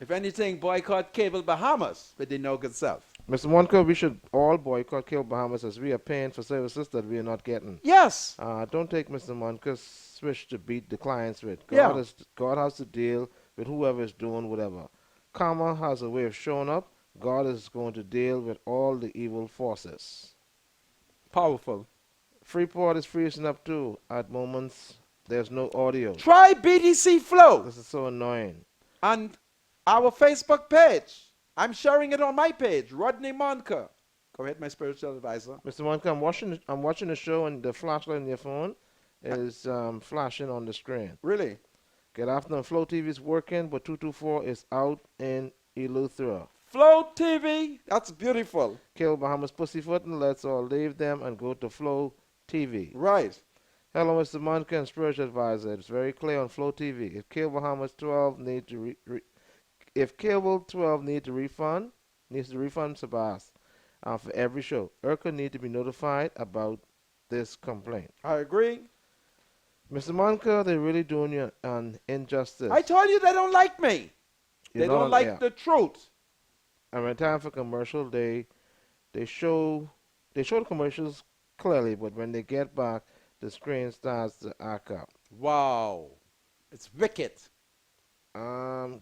If anything, boycott Cable Bahamas with the no good self. Mr. Monica, we should all boycott Cable Bahamas as we are paying for services that we are not getting. Yes. Don't take Mr. Monica's switch to beat the clients with. Yeah. God has to deal with whoever is doing whatever. Karma has a way of showing up. God is going to deal with all the evil forces. Powerful. Freeport is freezing up too. At moments, there's no audio. Try BDC Flow. This is so annoying. And our Facebook page. I'm sharing it on my page, Rodney Monker. Go ahead, my spiritual advisor. Mr. Monica, I'm watching the show and the flashlight on your phone is flashing on the screen. Really? Good afternoon. Flow TV is working, but 224 is out in Eleuthera. Flow TV, that's beautiful. Kill Bahamas Pussyfoot, and let's all leave them and go to Flow TV. Right. Hello, Mr. Monica and Spiritual Advisor. It's very clear on Flow TV. If Kill Bahamas 12 need to if Cable 12 needs to refund Sabas for every show. IRCA need to be notified about this complaint. I agree. Mr. Monica, they're really doing you an injustice. I told you they don't like me. They don't like the truth. And when time for commercial, they show the commercials clearly, but when they get back, the screen starts to act up. Wow. It's wicked.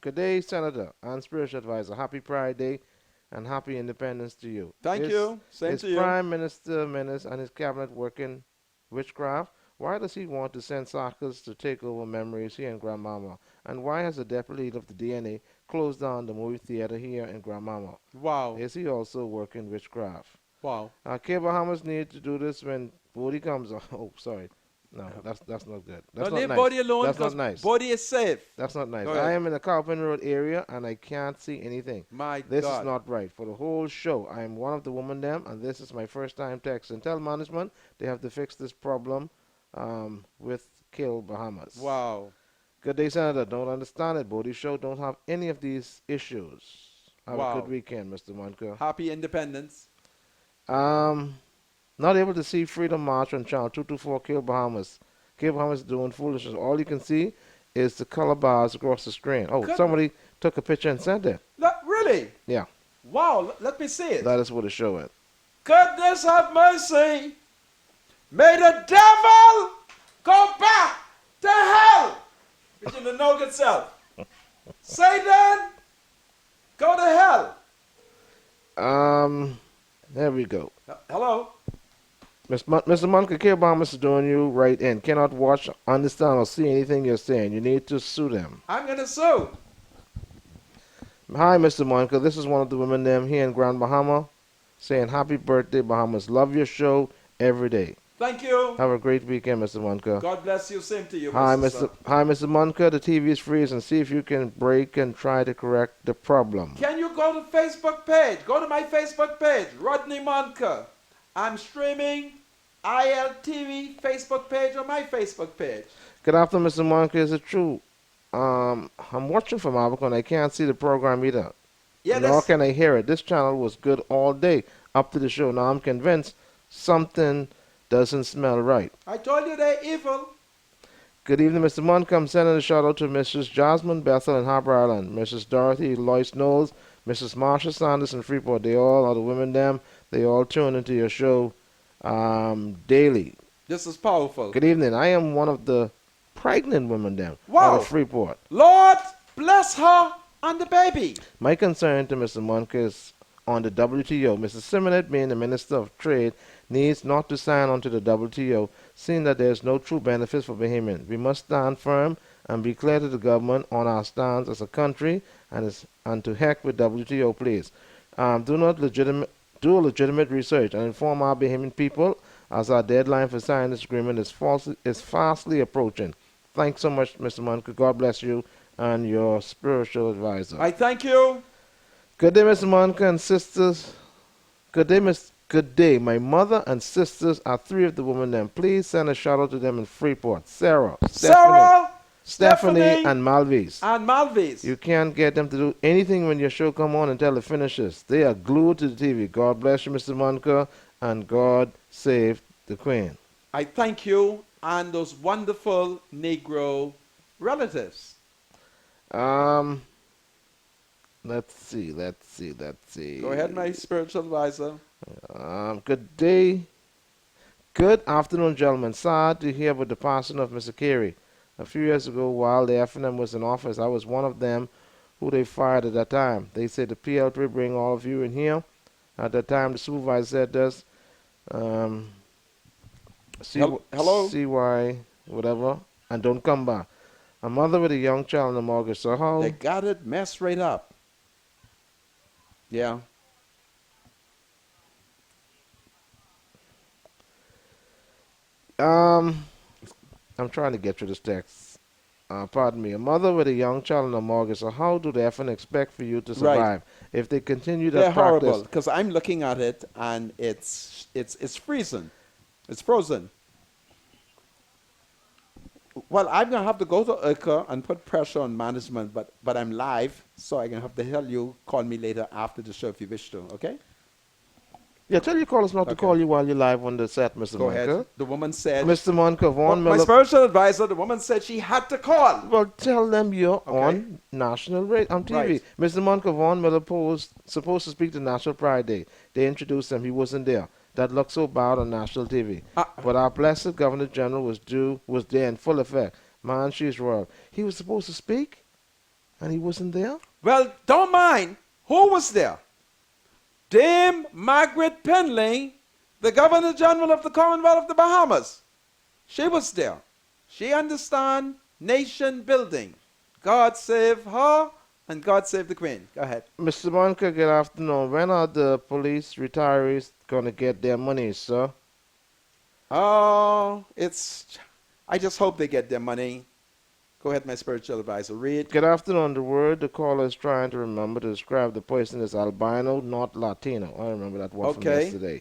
Good day, Senator and Spiritual Advisor. Happy Pride Day and happy Independence to you. Thank you. Same to you. Is Prime Minister Menace and his cabinet working witchcraft? Why does he want to send suckers to take over memories here in Grandmama? And why has the deputy leader of the DNA closed down the movie theater here in Grandmama? Wow. Is he also working witchcraft? Wow. Cable Bahamas need to do this when Bodie comes on. Oh, sorry. No, that's not good. That's don't not leave nice. Bodie alone. That's not nice. Bodie is safe. That's not nice. I am in the Carpenter Road area and I can't see anything. This is not right. For the whole show, I am one of the women them, and this is my first time texting. Tell management they have to fix this problem with Kill Bahamas. Wow. Good day, Senator. Don't understand it. Bodie Show don't have any of these issues. Have a good weekend, Mr. Monica. Happy Independence. Not able to see Freedom March on channel 224 Kill Bahamas. Kill Bahamas is doing foolishness. All you can see is the color bars across the screen. Oh, somebody took a picture and sent it. Really? Yeah. Wow, let me see it. That is what it's showing. Goodness have mercy. May the devil go back to hell. Which in the no good self. Satan, go to hell. There we go. Hello? Mr. Monica, Kill Bahamas is doing you right in. Cannot watch, understand, or see anything you're saying. You need to sue them. I'm going to sue. Hi, Mr. Monica. This is one of the women them here in Grand Bahama saying happy birthday, Bahamas. Love your show every day. Thank you. Have a great weekend, Mr. Monica. God bless you. Same to you, Hi, Mr. Mr. Monica. The TV is freezing. See if you can break and try to correct the problem. Can you go to Facebook page? Go to my Facebook page, Rodney Monker. I'm streaming ILTV Facebook page on my Facebook page. Good afternoon, Mr. Monica. Is it true? I'm watching from Albuquerque and I can't see the program either. Yeah, nor can I hear it. This channel was good all day up to the show. Now I'm convinced something doesn't smell right. I told you they're evil. Good evening, Mr. Monica. I'm sending a shout out to Mrs. Jasmine Bethel in Harper Island, Mrs. Dorothy Lois Knowles, Mrs. Marsha Sanders in Freeport. They all are the women them. They all tune into your show daily. This is powerful. Good evening. I am one of the pregnant women them wow. out of Freeport. Lord bless her and the baby. My concern to Mr. Monica is on the WTO. Mr. Simonet, being the Minister of Trade, needs not to sign on to the WTO, seeing that there is no true benefits for Bahamians. We must stand firm and be clear to the government on our stance as a country, and to heck with WTO, please. Do a legitimate research and inform our Bahamian people as our deadline for signing this agreement is fastly approaching. Thanks so much, Mr. Monica. God bless you and your spiritual advisor. I thank you. Good day, Mr. Monica and sisters. Good day, Good day. My mother and sisters are three of the women then. Please send a shout out to them in Freeport. Sarah, Stephanie, and Malvis. And Malvis. You can't get them to do anything when your show come on until it finishes. They are glued to the TV. God bless you, Mr. Monica, and God save the Queen. I thank you and those wonderful Negro relatives. Let's see. Go ahead, my spiritual advisor. Good day. Good afternoon, gentlemen. Sad to hear about the passing of Mr. Carey. A few years ago, while the FNM was in office, I was one of them who they fired at that time. They said the PL3 bring all of you in here. At that time, the supervisor said this. Hello? CY, whatever, and don't come back. A mother with a young child in the mortgage, so how? They got it messed right up. Yeah. I'm trying to get through this text. Pardon me. A mother with a young child in a mortgage, so how do they FN expect for you to survive? Right. If they continue that They're practice? horrible, because I'm looking at it and it's freezing. It's frozen. Well, I'm going to have to go to IRCA and put pressure on management, but I'm live, so I'm going to have to tell you, call me later after the show if you wish to, okay? Yeah, tell your callers not to call you while you're live on the set, Mr. Go Monica. ahead. The woman said... Mr. Monica, Vaughn Miller... My spiritual advisor, the woman said she had to call. Well, tell them you're on national radio, on TV. Right. Mr. Monica, Vaughn Miller supposed to speak to National Pride Day. They introduced him. He wasn't there. That looked so bad on national TV. But our blessed Governor General was there in full effect. Man, she's royal. He was supposed to speak, and he wasn't there? Well, don't mind. Who was there? Dame Margaret Penley, the Governor General of the Commonwealth of the Bahamas. She was there. She understands nation building. God save her and God save the Queen. Go ahead. Mr. Monica, good afternoon. When are the police retirees going to get their money, sir? Oh, I just hope they get their money. Go ahead, my spiritual advisor. Read. Good afternoon. The word the caller is trying to remember to describe the person is albino, not Latino. I remember that word from yesterday.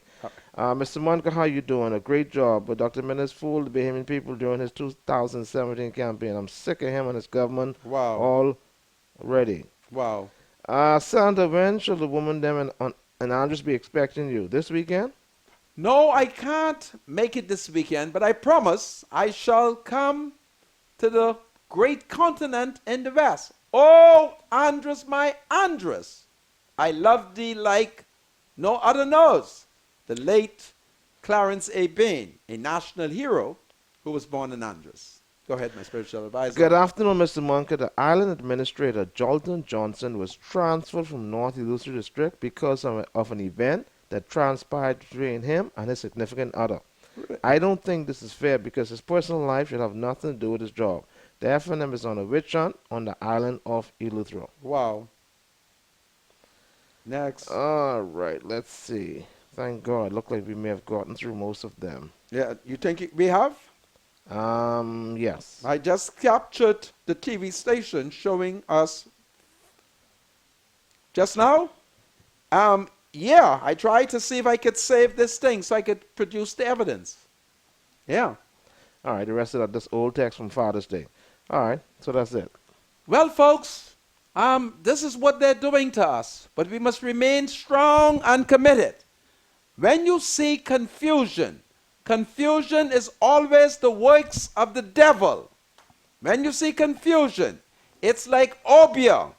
Mr. Monica, how you doing? A great job. But Dr. Menace fooled the Bahamian people during his 2017 campaign. I'm sick of him and his government. Wow. Already. Wow. Sandra, when shall the woman them and Andres be expecting you? This weekend? No, I can't make it this weekend, but I promise I shall come to the great continent in the West. Oh, Andres, my Andres, I love thee like no other knows. The late Clarence A. Bain, a national hero who was born in Andres. Go ahead, my spiritual advisor. Good afternoon, Mr. Monica. The island administrator, Jolton Johnson, was transferred from North Illusory District because of an event that transpired between him and his significant other. I don't think this is fair because his personal life should have nothing to do with his job. The FNM is on a witch hunt on the island of Eleuthero. Wow. Next. All right, let's see. Thank God. Look like we may have gotten through most of them. Yeah, you think we have? Yes. I just captured the TV station showing us just now. Yeah, I tried to see if I could save this thing so I could produce the evidence. Yeah. All right, the rest of that, this old text from Father's Day. All right, so that's it. Well, folks, this is what they're doing to us, but we must remain strong and committed. When you see confusion, confusion is always the works of the devil. When you see confusion, it's like obeah.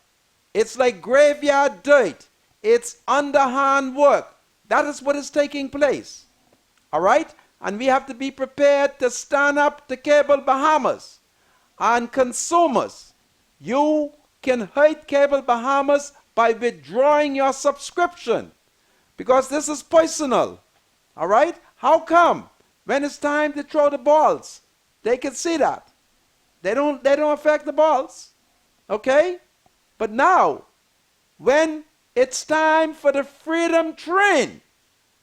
It's like graveyard dirt. It's underhand work. That is what is taking place. All right? And we have to be prepared to stand up to Cable Bahamas. And consumers, you can hurt Cable Bahamas by withdrawing your subscription. Because this is personal. All right? How come? When it's time to throw the balls, they can see that. They don't affect the balls. Okay? But now, when it's time for the freedom train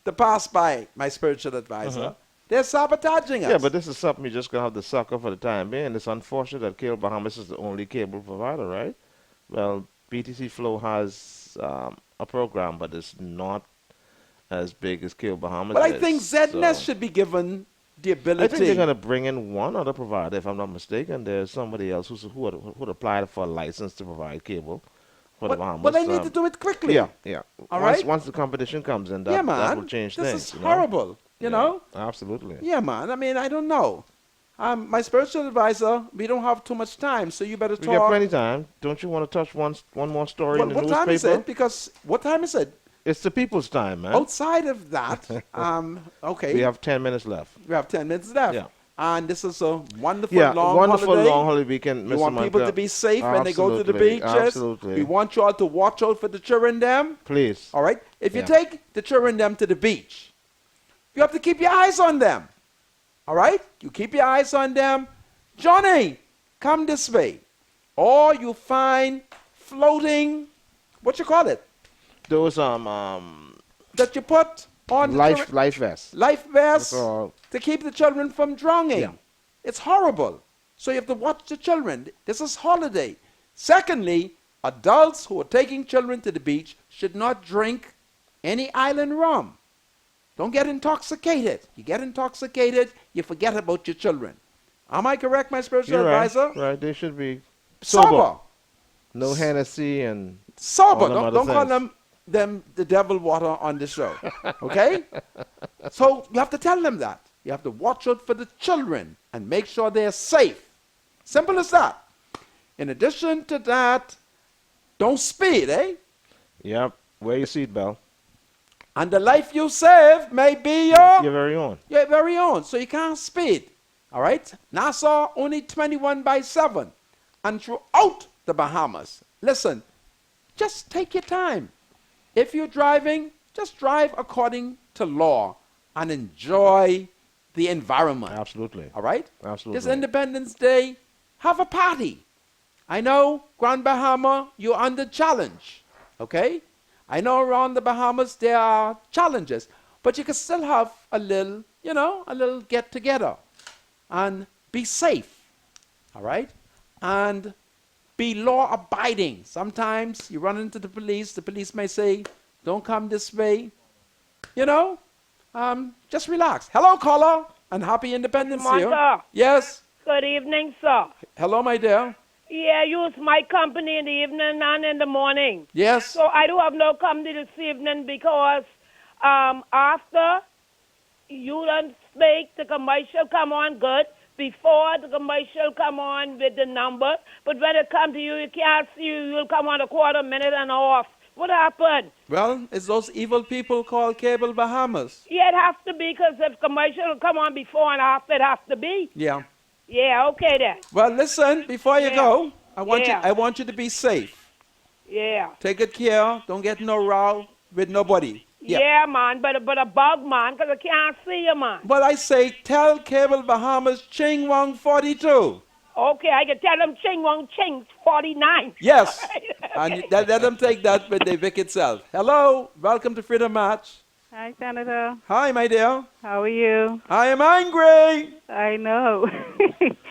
to pass by, my spiritual advisor, They're sabotaging us. Yeah, but this is something you just gonna have to suck up for the time being. It's unfortunate that Cable Bahamas is the only cable provider, right? Well, BTC Flow has a program, but it's not as big as Cable Bahamas. But I is, think ZNet so- should be given the ability. I think they're gonna bring in one other provider, if I'm not mistaken. There's somebody else who'd applied for a license to provide cable for the Bahamas. But they need to do it quickly. Yeah, yeah. All once, right? Once the competition comes in, that, Yeah, man. that will change This things. is you know? horrible. You know? Absolutely. Yeah, man. I mean, I don't know. My spiritual advisor, we don't have too much time, so you better We talk. got plenty of time. Don't you want to touch one more story Well, in the what newspaper? time is it? Because what time is it? It's the people's time, man. Outside of that, okay. We have 10 minutes left. We have 10 minutes left. Yeah. And this is a wonderful long wonderful holiday. long holiday weekend. We Mr. want people Monica. to be safe when they go to the Absolutely, beaches. Absolutely. We want you all to watch out for the children them. Please. All right? If you Yeah. take the children them to the beach, you have to keep your eyes on them. All right? You keep your eyes on them. Johnny, come this way. Or you find floating, what you call it? Those That you put on the life children- life vests. life vests That's all. to keep the children from drowning. Yeah. It's horrible. So you have to watch the children. This is holiday. Secondly, adults who are taking children to the beach should not drink any island rum. Don't get intoxicated. You get intoxicated, you forget about your children. Am I correct, my spiritual You're right. advisor? Right. They should be Sober. No Hennessy and Sober. all them other Don't call things. them the devil water on the show. Okay? So you have to tell them that. You have to watch out for the children and make sure they're safe. Simple as that. In addition to that, don't speed, eh? Yep. Wear your seatbelt. And the life you save may be Your very own. your very own. So you can't speed. All right? Nassau only 21/7. And throughout the Bahamas, listen, just take your time. If you're driving, just drive according to law and enjoy the environment. Absolutely. All right? Absolutely. This Independence Day, have a party. I know, Grand Bahama, you're under challenge. Okay? I know around the Bahamas there are challenges, but you can still have a little, a little get together and be safe. All right? And be law abiding. Sometimes you run into the police may say, don't come this way. Just relax. Hello, caller, and happy Independence Day. Martha. Yes. Good evening, sir. Hello, my dear. Yeah, use my company in the evening and in the morning. Yes. So I do have no company this evening because after you don't speak, the commercial come on good. Before the commercial come on with the number, but when it come to you, you can't see you. You'll come on a quarter minute and off. What happened? Well, it's those evil people called Cable Bahamas. Yeah, it has to be because if commercial come on before and after, it has to be. Yeah. Yeah, okay then. Well, listen, before you Yeah. go, I Yeah. want you to be safe. Yeah. Take good care. Don't get no row with nobody. Yeah, man, but a bug, man, because I can't see you, man. But I say, tell Cable Bahamas Ching Wong 42. Okay, I can tell them Ching Wong Ching 49. Yes. And let them take that with their wicked self. Hello. Welcome to Freedom Match. Hi, Senator. Hi, my dear. How are you? I am angry. I know.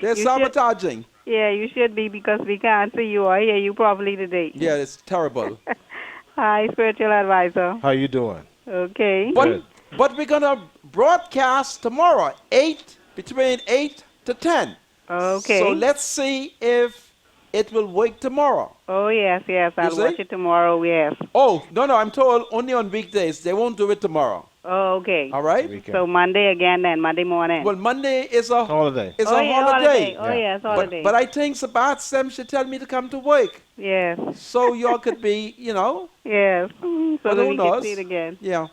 They're You sabotaging. Yeah, you should be because we can't see you or hear you properly today. Yeah, it's terrible. Hi, spiritual advisor. How you doing? Okay. But we're going to broadcast tomorrow, between 8 to 10. Okay. So let's see if it will work tomorrow. Oh, yes. I'll see? watch it tomorrow, yes. Oh, no, I'm told only on weekdays. They won't do it tomorrow. Oh, okay. All right? So Monday again then, Monday morning. Well, Monday is a holiday. It's Oh, a yeah, holiday. holiday. Oh, yes, holiday. But I think Sabat Sem should tell me to come to work. Yes. So y'all could be, Yes. So But that who we knows? can see it again. Yeah.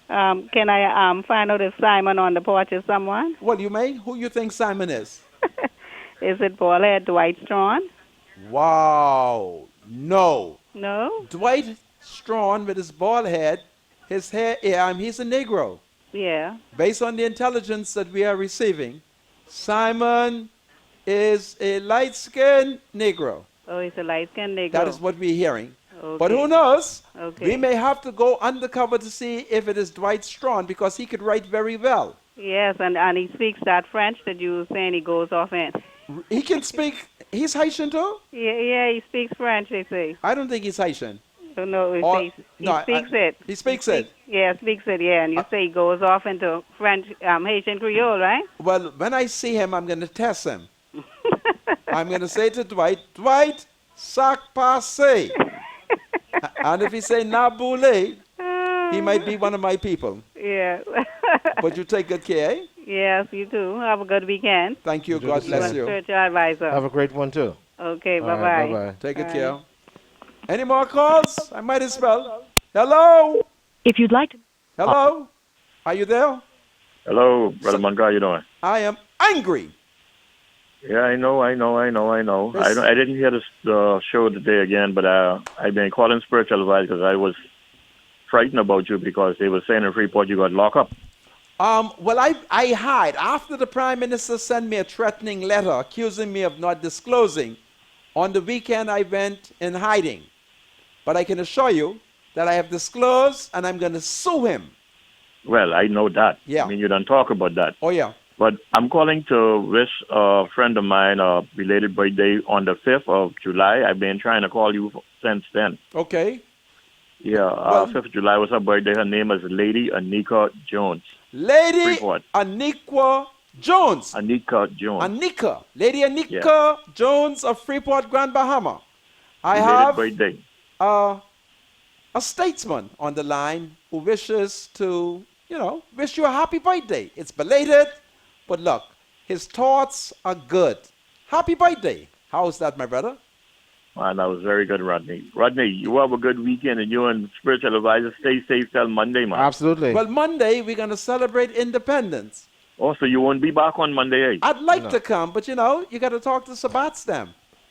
Can I find out if Simon on the porch is someone? Well, you may. Who you think Simon is? Is it ballhead Dwight Strawn? Wow. No. No? Dwight Strawn with his bald head, his hair, he's a Negro. Yeah. Based on the intelligence that we are receiving, Simon is a light-skinned Negro. Oh, he's a light-skinned Negro. That is what we're hearing. Okay. But who knows? Okay. We may have to go undercover to see if it is Dwight Strawn because he could write very well. Yes, and he speaks that French that you were saying he goes off in. He can speak. He's Haitian too? Yeah, he speaks French, they say. I don't think he's Haitian. No, he Or- speaks, he no, speaks I- it. He speaks it. Yeah, speaks it, yeah. And you say he goes off into French, Haitian Creole, right? Well, when I see him, I'm going to test him. I'm going to say to Dwight, sac passe. And if he say naboule, he might be one of my people. Yeah. But you take good care, eh? Yes, you too. Have a good weekend. Thank you. Do God the bless same. you. Spiritual advisor. Have a great one, too. Okay, All right, bye-bye. bye-bye. Take good Bye. care. Any more calls? I might as well. Hello? If you'd like to. Hello? Are you there? Hello, Brother Moncur, how you doing? I am angry. Yeah, I know. I didn't hear the show today again, but I've been calling spiritual advice because I was frightened about you because they were saying in Freeport you got locked up. Well, I hide. After the Prime Minister sent me a threatening letter accusing me of not disclosing, on the weekend I went in hiding. But I can assure you that I have disclosed and I'm going to sue him. Well, I know that. Yeah. I mean, you don't talk about that. Oh, yeah. But I'm calling to wish a friend of mine a belated birthday on the 5th of July. I've been trying to call you since then. Okay. Yeah, 5th of July was her birthday. Her name is Lady Anika Jones. Lady Freeport. Anika Jones. Anika Jones. Anika. Lady Anika Jones of Freeport, Grand Bahama. I have birthday. a statesman on the line who wishes to, wish you a happy birthday. It's belated, but look, his thoughts are good. Happy birthday. How's that, my brother? Man, that was very good, Rodney. Rodney, you have a good weekend, and you and spiritual advisor stay safe till Monday, man. Absolutely. Well, Monday, we're going to celebrate independence. Oh, so you won't be back on Monday, eh? I'd like to come, but you got to talk to Sabat's them.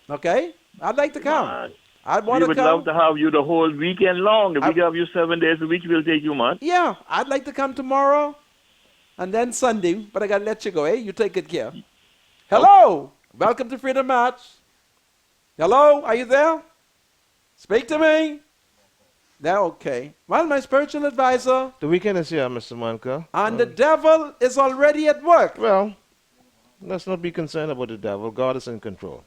Okay? I'd like to come. Man, I'd want we to would come. love to have you the whole weekend long. If we have you 7 days a week, we'll take you, man. Yeah, I'd like to come tomorrow and then Sunday, but I got to let you go, eh? You take good care. Hello. Welcome to Freedom Match. Hello, are you there? Speak to me. There, okay. Well, my spiritual advisor. The weekend is here, Mr. Moncur. And the devil is already at work. Well, let's not be concerned about the devil. God is in control.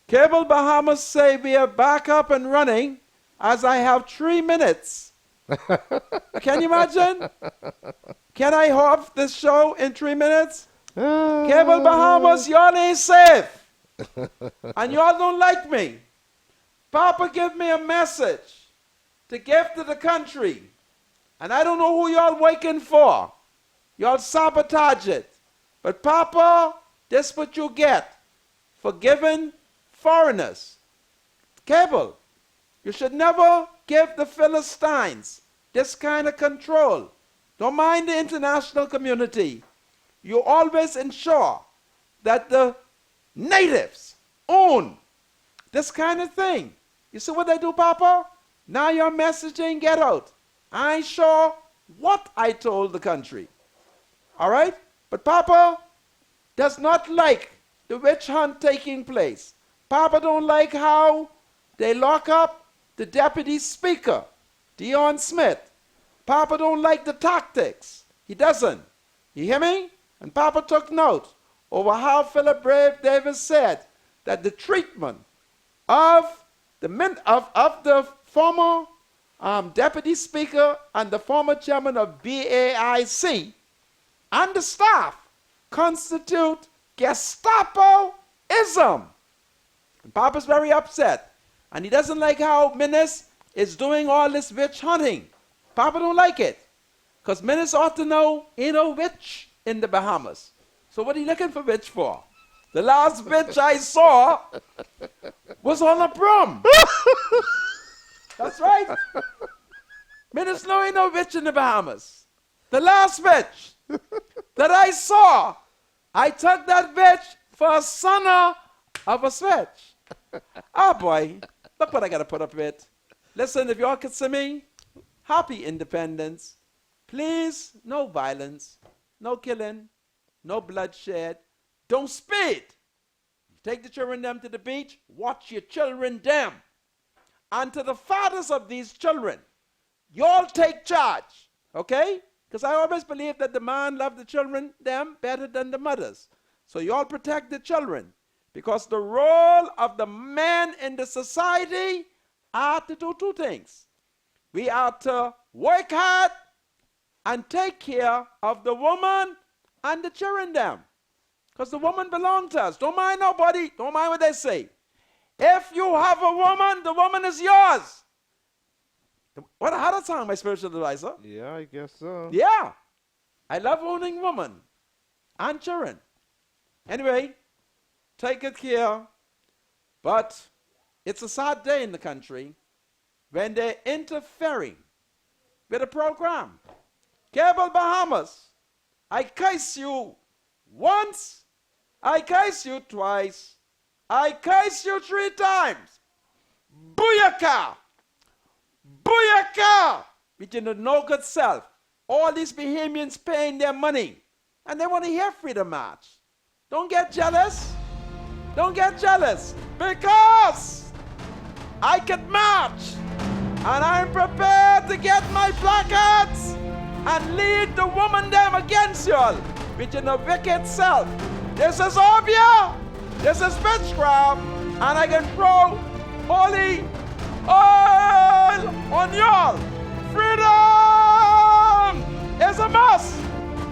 Cable Bahamas say we are back up and running as I have 3 minutes. Can you imagine? Can I have this show in 3 minutes? Cable Bahamas, y'all ain't safe. And y'all don't like me. Papa give me a message to give to the country. And I don't know who y'all waiting for. Y'all sabotage it. But Papa, this what you get for giving foreigners. Cable, you should never give the Philistines this kind of control. Don't mind the international community. You always ensure that the natives own this kind of thing. You see what they do, Papa? Now your messaging get out. I ain't sure what I told the country. All right? But Papa does not like the witch hunt taking place. Papa don't like how they lock up the deputy speaker, Dion Smith. Papa don't like the tactics. He doesn't. You hear me? And Papa took note over how Philip Brave Davis said that the treatment of the former deputy speaker and the former chairman of BAIC and the staff constitute Gestapoism. And Papa's very upset. And he doesn't like how Minnis is doing all this witch hunting. Papa don't like it. Because Minnis ought to know ain't no witch in the Bahamas. So what are you looking for witch for? The last witch I saw was on a broom. That's right. Minnis know ain't no witch in the Bahamas. The last witch that I saw, I took that bitch for a son of a switch. Oh boy, look what I gotta put up with. Listen, if y'all could see me, happy independence. Please, no violence, no killing, no bloodshed. Don't speed. Take the children them to the beach, watch your children them. And to the fathers of these children, y'all take charge, okay? Because I always believe that the man loved the children, them, better than the mothers. So you all protect the children. Because the role of the men in the society are to do two things. We are to work hard and take care of the woman and the children them. Because the woman belongs to us. Don't mind nobody. Don't mind what they say. If you have a woman, the woman is yours. What how that sound, my spiritual advisor? Yeah, I guess so. Yeah. I love owning women and children. Anyway, take good care. But it's a sad day in the country when they're interfering with the program. Cable Bahamas, I curse you once, I curse you twice, I curse you 3 times. Booyaka! Booyaka! With your no good self. All these Bahamians paying their money. And they want to hear Freedom March. Don't get jealous. Don't get jealous. Because I can march. And I'm prepared to get my placards and lead the woman them against you all with your wicked self. This is obvious. This is witchcraft. And I can throw holy oil on y'all. Freedom is a must.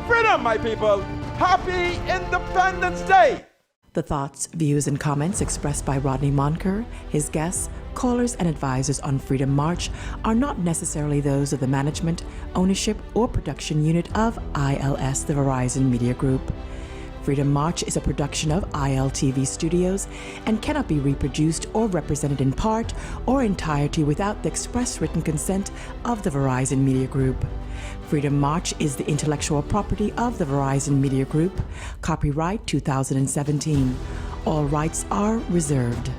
Freedom, my people. Happy Independence Day. The thoughts, views, and comments expressed by Rodney Monker, his guests, callers, and advisors on Freedom March are not necessarily those of the management, ownership, or production unit of ILS, the Verizon Media Group. Freedom March is a production of ILTV Studios and cannot be reproduced or represented in part or entirety without the express written consent of the Verizon Media Group. Freedom March is the intellectual property of the Verizon Media Group. Copyright 2017. All rights are reserved.